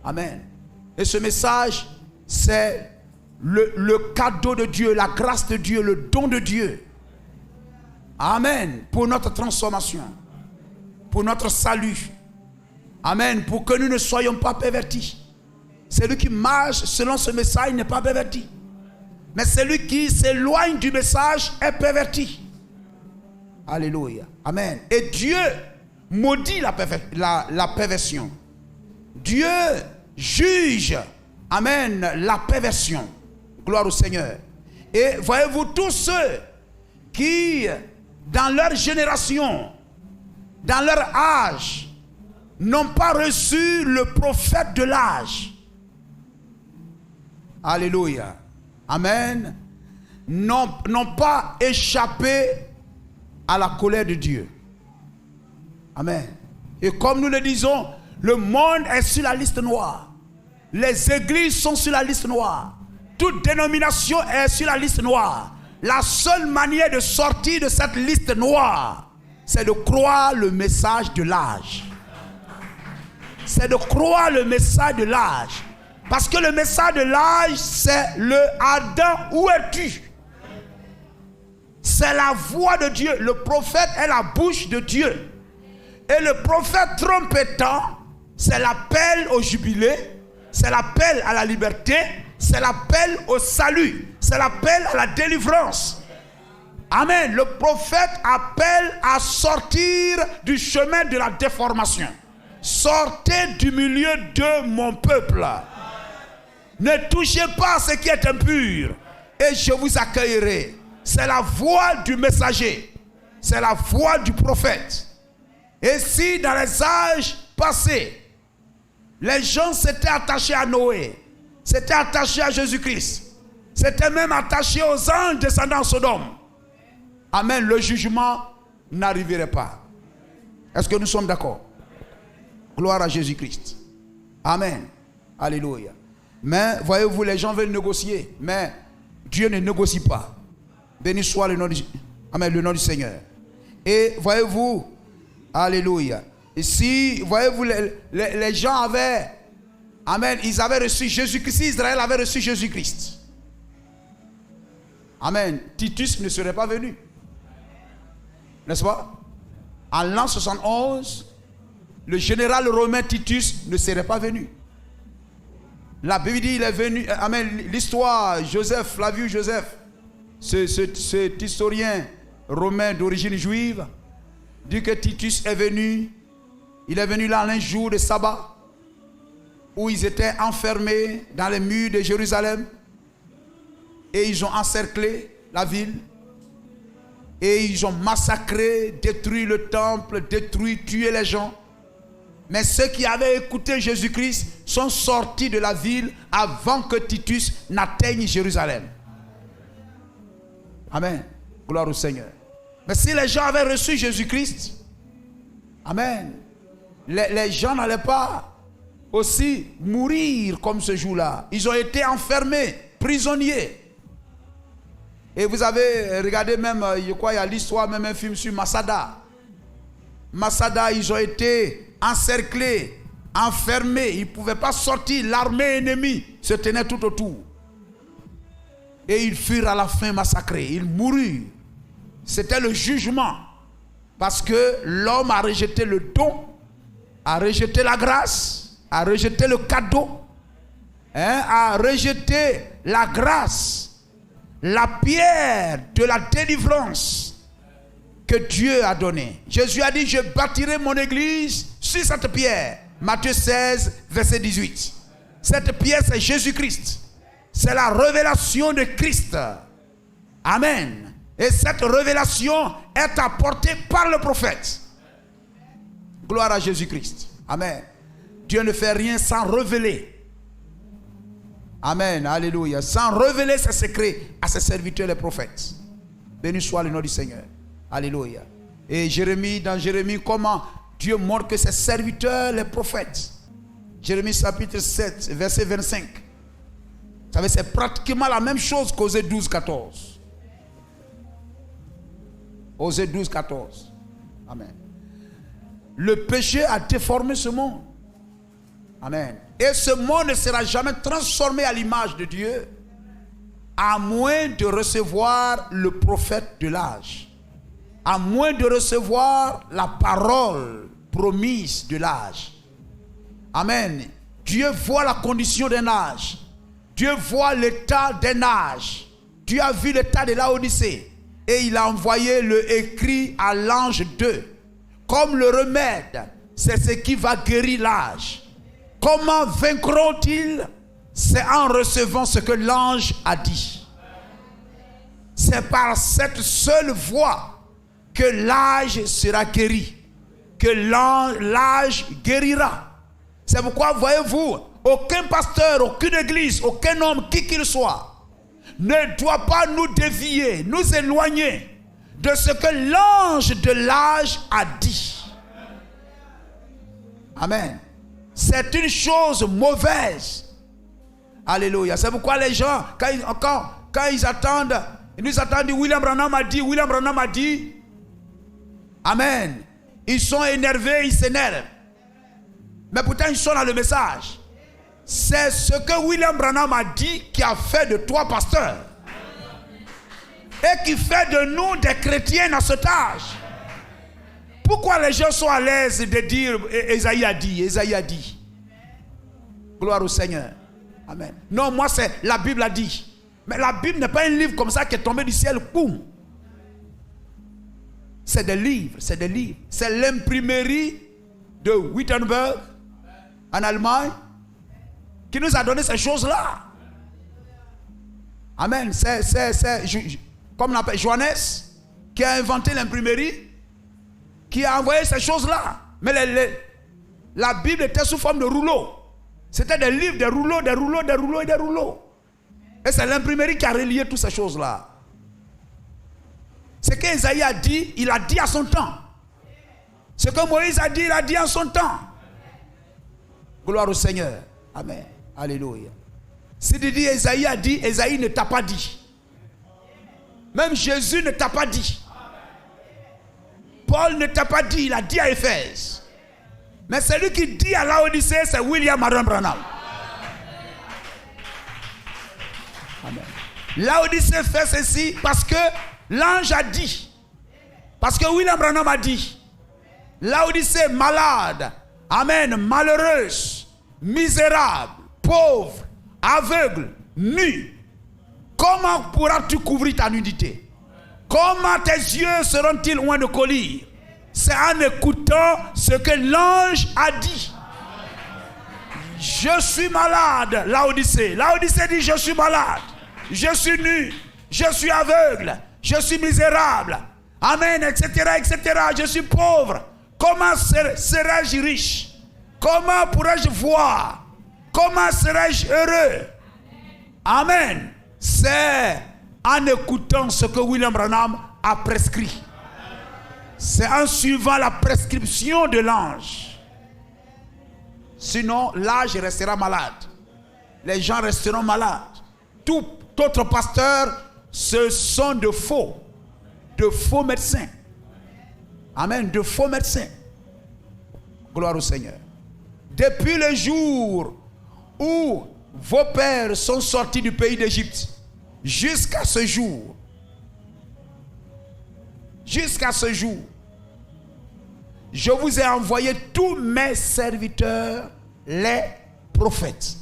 Amen. Et ce message, c'est le cadeau de Dieu, la grâce de Dieu, le don de Dieu. Amen. Pour notre transformation, pour notre salut. Amen. Pour que nous ne soyons pas pervertis. Celui qui marche selon ce message n'est pas perverti. Mais celui qui s'éloigne du message est perverti. Alléluia. Amen. Et Dieu maudit la perversion. Dieu juge, amen, la perversion. Gloire au Seigneur. Et voyez-vous, tous ceux qui, dans leur génération, dans leur âge, n'ont pas reçu le prophète de l'âge. Alléluia. Amen. N'ont pas échappé à la colère de Dieu. Amen. Et comme nous le disons, le monde est sur la liste noire. Les églises sont sur la liste noire. Toute dénomination est sur la liste noire. La seule manière de sortir de cette liste noire, c'est de croire le message de l'âge. C'est de croire le message de l'âge. Parce que le message de l'âge, c'est le Adam, où es-tu? C'est la voix de Dieu. Le prophète est la bouche de Dieu. Et le prophète trompettant, c'est l'appel au jubilé, c'est l'appel à la liberté, c'est l'appel au salut, c'est l'appel à la délivrance. Amen. Le prophète appelle à sortir du chemin de la déformation. Sortez du milieu de mon peuple. Ne touchez pas à ce qui est impur et je vous accueillerai. C'est la voix du messager. C'est la voix du prophète. Et si dans les âges passés, les gens s'étaient attachés à Noé, s'étaient attachés à Jésus-Christ, s'étaient même attachés aux anges descendant en Sodome, amen, le jugement n'arriverait pas. Est-ce que nous sommes d'accord? Gloire à Jésus-Christ. Amen. Alléluia. Mais voyez-vous, les gens veulent négocier, mais Dieu ne négocie pas. Béni soit le nom du Seigneur. Et voyez-vous, alléluia. Ici, voyez-vous, les gens avaient, amen, ils avaient reçu Jésus-Christ. Israël avait reçu Jésus-Christ. Amen. Titus ne serait pas venu. N'est-ce pas? En l'an 71, le général romain Titus ne serait pas venu. La Bible dit il est venu. Amen. L'histoire, Joseph, Flavius Joseph, cet historien romain d'origine juive, dit que Titus est venu. Il est venu là un jour de sabbat où ils étaient enfermés dans les murs de Jérusalem et ils ont encerclé la ville et ils ont massacré, détruit le temple, détruit, tué les gens. Mais ceux qui avaient écouté Jésus-Christ sont sortis de la ville avant que Titus n'atteigne Jérusalem. Amen. Gloire au Seigneur. Mais si les gens avaient reçu Jésus-Christ, amen, les gens n'allaient pas aussi mourir comme ce jour-là. Ils ont été enfermés, prisonniers. Et vous avez regardé même, je crois, il y a l'histoire, même un film sur Masada. Masada, ils ont été encerclés, enfermés. Ils ne pouvaient pas sortir. L'armée ennemie se tenait tout autour. Et ils furent à la fin massacrés. Ils moururent. C'était le jugement. Parce que l'homme a rejeté le don, a rejeté la grâce, a rejeté le cadeau, a rejeté la grâce, la pierre de la délivrance que Dieu a donnée. Jésus a dit, je bâtirai mon église sur cette pierre. Matthieu 16, verset 18. Cette pierre, c'est Jésus-Christ. C'est la révélation de Christ. Amen. Et cette révélation est apportée par le prophète. Gloire à Jésus-Christ. Amen. Dieu ne fait rien sans révéler. Amen. Alléluia. Sans révéler ses secrets à ses serviteurs les prophètes. Béni soit le nom du Seigneur. Alléluia. Et Jérémie, dans Jérémie, comment Dieu montre que ses serviteurs les prophètes. Jérémie chapitre 7, verset 25. Vous savez, c'est pratiquement la même chose qu'Osée 12, 14. Osée 12, 14. Amen. Le péché a déformé ce monde. Amen. Et ce monde ne sera jamais transformé à l'image de Dieu, à moins de recevoir le prophète de l'âge, à moins de recevoir la parole promise de l'âge. Amen. Dieu voit la condition d'un âge. Dieu voit l'état d'un âge. Dieu a vu l'état de Laodicée. Et il a envoyé le écrit à l'ange 2. Comme le remède, c'est ce qui va guérir l'âge. Comment vaincront-ils? C'est en recevant ce que l'ange a dit. C'est par cette seule voie que l'âge sera guéri, que l'âge guérira. C'est pourquoi, voyez-vous, aucun pasteur, aucune église, aucun homme, qui qu'il soit, ne doit pas nous dévier, nous éloigner de ce que l'ange de l'âge a dit. Amen. C'est une chose mauvaise. Alléluia. C'est pourquoi les gens, quand ils attendent, ils nous attendent, William Branham a dit, William Branham a dit. Amen. Ils sont énervés, ils s'énervent. Mais pourtant, ils sont dans le message. C'est ce que William Branham a dit qui a fait de toi pasteur. Et qui fait de nous des chrétiens dans cet âge. Pourquoi les gens sont à l'aise de dire Esaïe a dit, Esaïe a dit. Gloire au Seigneur. Amen. Non, moi c'est la Bible a dit. Mais la Bible n'est pas un livre comme ça qui est tombé du ciel. Boum. C'est des livres, c'est des livres. C'est l'imprimerie de Wittenberg en Allemagne qui nous a donné ces choses-là. Amen. Comme on appelle Johannes qui a inventé l'imprimerie, qui a envoyé ces choses-là. Mais la Bible était sous forme de rouleaux. C'était des livres, des rouleaux, des rouleaux, des rouleaux et des rouleaux. Et c'est l'imprimerie qui a relié toutes ces choses-là. Ce qu'Ésaïe a dit, il a dit à son temps. Ce que Moïse a dit, il a dit à son temps. Gloire au Seigneur. Amen. Alléluia. Si tu dis Ésaïe a dit, Ésaïe ne t'a pas dit. Même Jésus ne t'a pas dit. Paul ne t'a pas dit, il a dit à Éphèse. Mais celui qui dit à Laodicée, c'est William Marion Branham. Amen. Laodicée fait ceci parce que l'ange a dit. Parce que William Branham a dit. Laodicée malade. Amen. Malheureuse. Misérable. Pauvre. Aveugle. Nu. Comment pourras-tu couvrir ta nudité? Comment tes yeux seront-ils loin de collier? C'est en écoutant ce que l'ange a dit. Je suis malade, Laodicée. Laodicée dit je suis malade. Je suis nu. Je suis aveugle. Je suis misérable. Amen, etc., etc. Je suis pauvre. Comment serais-je riche? Comment pourrais-je voir? Comment serais-je heureux? Amen. C'est en écoutant ce que William Branham a prescrit. C'est en suivant la prescription de l'ange. Sinon, l'âge restera malade. Les gens resteront malades. Tout autre pasteur, ce sont de faux médecins. Amen, de faux médecins. Gloire au Seigneur. Depuis le jour où vos pères sont sortis du pays d'Égypte, jusqu'à ce jour, je vous ai envoyé tous mes serviteurs, les prophètes.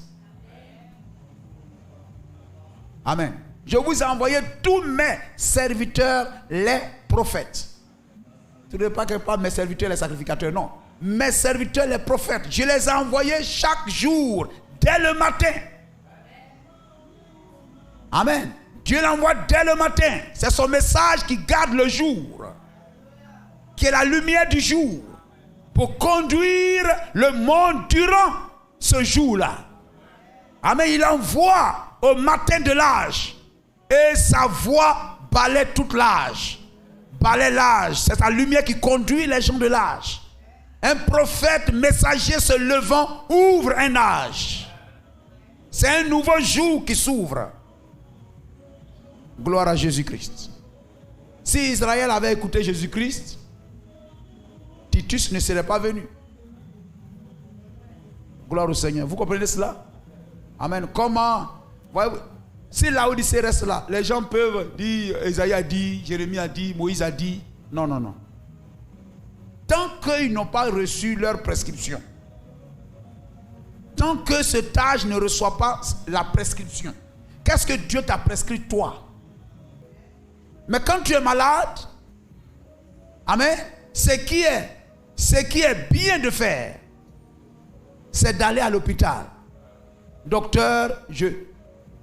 Amen. Je vous ai envoyé tous mes serviteurs, les prophètes. Ce n'est pas que pas mes serviteurs, les sacrificateurs, non. Mes serviteurs, les prophètes. Je les ai envoyés chaque jour, dès le matin. Amen. Dieu l'envoie dès le matin. C'est son message qui garde le jour, qui est la lumière du jour, pour conduire le monde durant ce jour-là. Amen. Il envoie au matin de l'âge, et sa voix balaie toute l'âge. Balaie l'âge. C'est sa lumière qui conduit les gens de l'âge. Un prophète messager se levant ouvre un âge. C'est un nouveau jour qui s'ouvre. Gloire à Jésus-Christ. Si Israël avait écouté Jésus-Christ, Titus ne serait pas venu. Gloire au Seigneur. Vous comprenez cela? Amen. Comment? Voyez-vous, si Laodicée reste là, les gens peuvent dire, Esaïe a dit, Jérémie a dit, Moïse a dit. Non, non, non. Tant qu'ils n'ont pas reçu leur prescription, tant que cet âge ne reçoit pas la prescription, qu'est-ce que Dieu t'a prescrit toi? Mais quand tu es malade, amen, ce qui est bien de faire, c'est d'aller à l'hôpital. Docteur,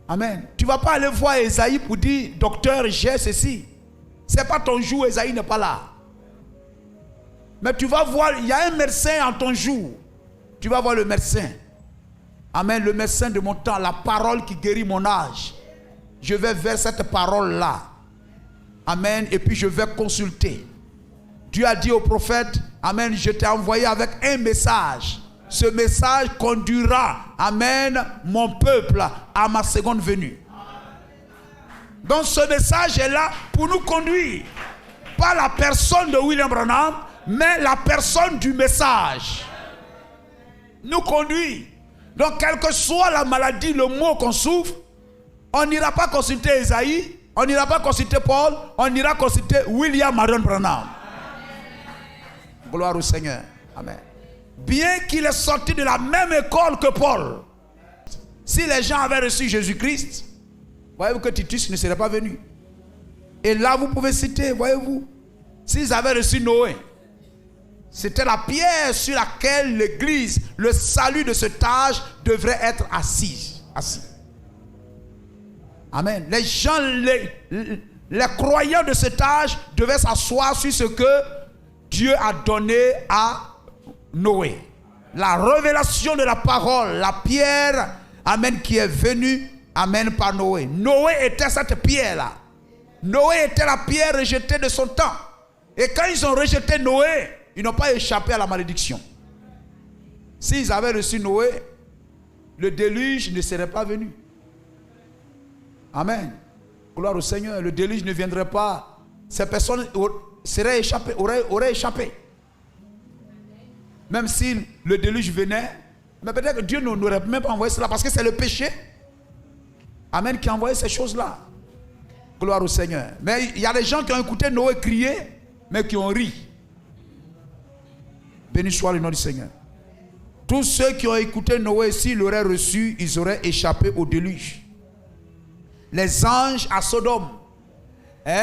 amen. Tu ne vas pas aller voir Esaïe pour dire, docteur, j'ai ceci. Ce n'est pas ton jour, Esaïe n'est pas là. Mais tu vas voir, il y a un médecin en ton jour. Tu vas voir le médecin. Amen, le médecin de mon temps, la parole qui guérit mon âge. Je vais vers cette parole-là. Amen, et puis je vais consulter. Dieu a dit au prophète, amen, je t'ai envoyé avec un message. Ce message conduira, amen, mon peuple à ma seconde venue. Donc ce message est là pour nous conduire. Pas la personne de William Branham, mais la personne du message. Nous conduit. Donc quelle que soit la maladie, le mot qu'on souffre, on n'ira pas consulter Esaïe, on n'ira pas consulter Paul, on ira consulter William Marion Branham. Gloire au Seigneur. Amen. Bien qu'il est sorti de la même école que Paul, si les gens avaient reçu Jésus-Christ, voyez-vous que Titus ne serait pas venu. Et là, vous pouvez citer, voyez-vous, s'ils avaient reçu Noé, c'était la pierre sur laquelle l'église, le salut de cet âge devrait être assis. Amen. Les gens, les croyants de cet âge devaient s'asseoir sur ce que Dieu a donné à Noé. La révélation de la parole, la pierre, amen, qui est venue, amen, par Noé. Noé était cette pierre-là. Noé était la pierre rejetée de son temps. Et quand ils ont rejeté Noé, ils n'ont pas échappé à la malédiction. S'ils avaient reçu Noé, le déluge ne serait pas venu. Amen. Gloire au Seigneur. Le déluge ne viendrait pas. Ces personnes auraient échappé. Même si le déluge venait, mais peut-être que Dieu n'aurait même pas envoyé cela parce que c'est le péché. Amen, qui a envoyé ces choses-là. Gloire au Seigneur. Mais il y a des gens qui ont écouté Noé crier, mais qui ont ri. Béni soit le nom du Seigneur. Tous ceux qui ont écouté Noé, s'ils l'auraient reçu, ils auraient échappé au déluge. Les anges à Sodome.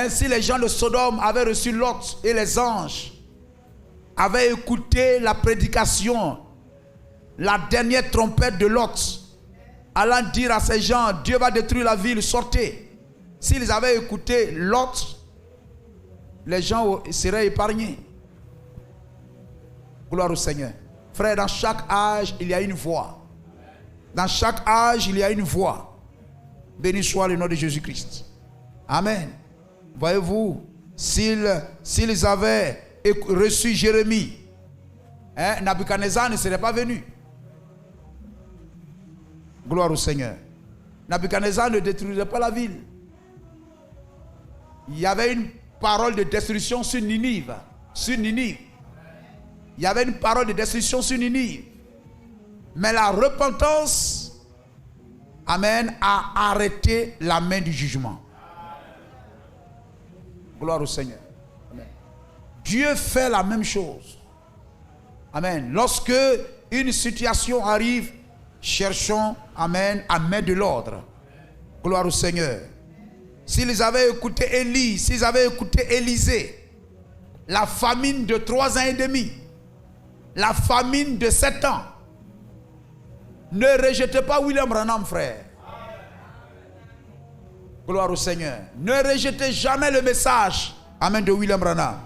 Si les gens de Sodome avaient reçu Lot et les anges avaient écouté la prédication, la dernière trompette de Lot, allant dire à ces gens, Dieu va détruire la ville, sortez. S'ils avaient écouté Lot, les gens seraient épargnés. Gloire au Seigneur. Frère, dans chaque âge, il y a une voix. Dans chaque âge, il y a une voix. Béni soit le nom de Jésus-Christ. Amen. Voyez-vous, s'ils avaient reçu Jérémie, Nabuchodonosor ne serait pas venu. Gloire au Seigneur. Nabuchodonosor ne détruirait pas la ville. Il y avait une parole de destruction sur Ninive. Il y avait une parole de destruction sur Ninive. Mais la repentance, amen, a arrêté la main du jugement. Gloire au Seigneur. Amen. Dieu fait la même chose. Amen. Lorsque une situation arrive, cherchons, amen, à mettre de l'ordre. Gloire au Seigneur. S'ils avaient écouté Élie, s'ils avaient écouté Élisée, la famine de 3 ans et demi, la famine de 7 ans, ne rejetez pas William Branham, frère. Gloire au Seigneur. Ne rejetez jamais le message, amen, de William Branham.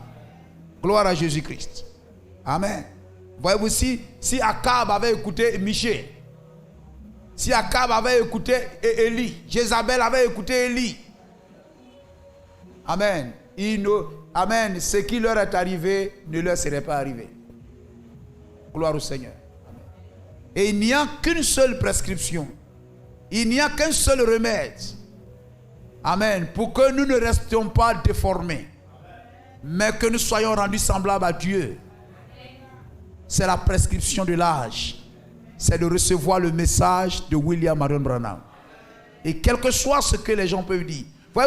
Gloire à Jésus-Christ. Amen. Voyez-vous, si Akab avait écouté Michée, si Akab avait écouté Élie, Jézabel avait écouté Élie, amen, amen, ce qui leur est arrivé ne leur serait pas arrivé. Gloire au Seigneur. Amen. Et il n'y a qu'une seule prescription. Il n'y a qu'un seul remède. Amen. Pour que nous ne restions pas déformés. Mais que nous soyons rendus semblables à Dieu, c'est la prescription de l'âge. C'est de recevoir le message de William Marion Branham. Et quel que soit ce que les gens peuvent dire.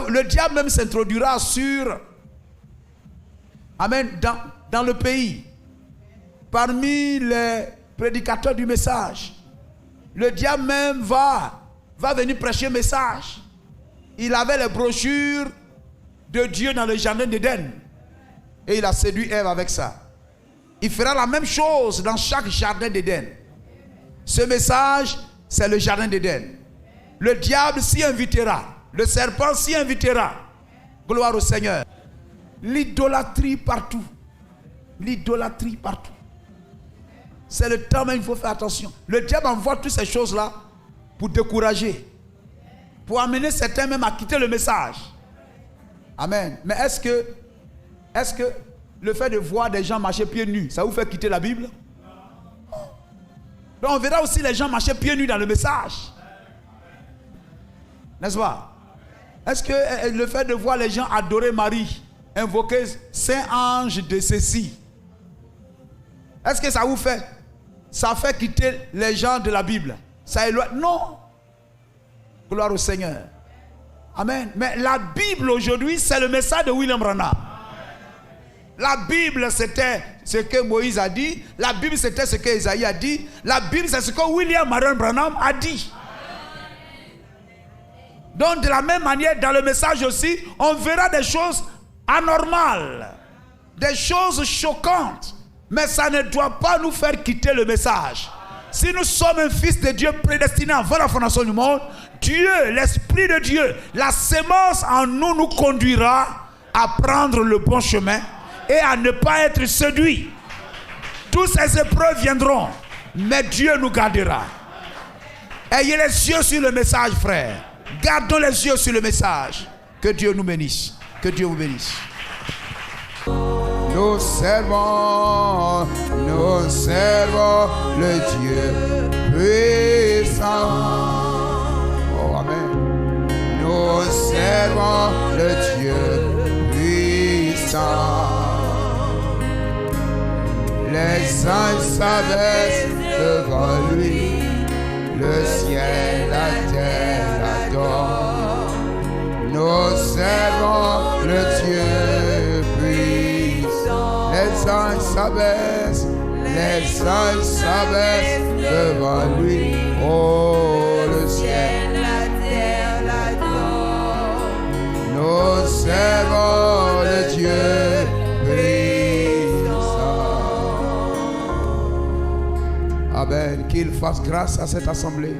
Le diable même s'introduira sur... Amen. Dans le pays. Parmi les prédicateurs du message. Le diable même va venir prêcher un message. Il avait les brochures de Dieu dans le jardin d'Éden. Et il a séduit Ève avec ça. Il fera la même chose dans chaque jardin d'Éden. Ce message, c'est le jardin d'Éden. Le diable s'y invitera. Le serpent s'y invitera. Gloire au Seigneur. L'idolâtrie partout. L'idolâtrie partout. C'est le temps même, il faut faire attention. Le diable envoie toutes ces choses-là pour décourager. Pour amener certains même à quitter le message. Amen. Mais est-ce que le fait de voir des gens marcher pieds nus, ça vous fait quitter la Bible? Donc on verra aussi les gens marcher pieds nus dans le message. N'est-ce pas? Est-ce que le fait de voir les gens adorer Marie, invoquer Saint-Ange de ceci, est-ce que ça vous fait? Ça fait quitter les gens de la Bible? Ça éloigne? Non. Gloire au Seigneur. Amen. Mais la Bible aujourd'hui, c'est le message de William Branham. La Bible, c'était ce que Moïse a dit. La Bible, c'était ce que Isaïe a dit. La Bible, c'est ce que William Marion Branham a dit. Donc, de la même manière, dans le message aussi, on verra des choses anormales, des choses choquantes. Mais ça ne doit pas nous faire quitter le message. Si nous sommes un fils de Dieu prédestiné avant la fondation du monde, Dieu, l'Esprit de Dieu, la sémence en nous nous conduira à prendre le bon chemin et à ne pas être séduit. Toutes ces épreuves viendront, mais Dieu nous gardera. Ayez les yeux sur le message, frère. Gardons les yeux sur le message. Que Dieu nous bénisse. Que Dieu vous bénisse. Nous servons le Dieu puissant. Oh, amen. Nous servons le Dieu puissant. Les anges s'abaissent devant lui. Le ciel, la terre l'adore. Nous servons le Dieu puissant. Les anges s'abaissent devant lui. Oh, le ciel, la terre l'adore. Nous servons le Dieu puissant. Amen. Qu'il fasse grâce à cette assemblée.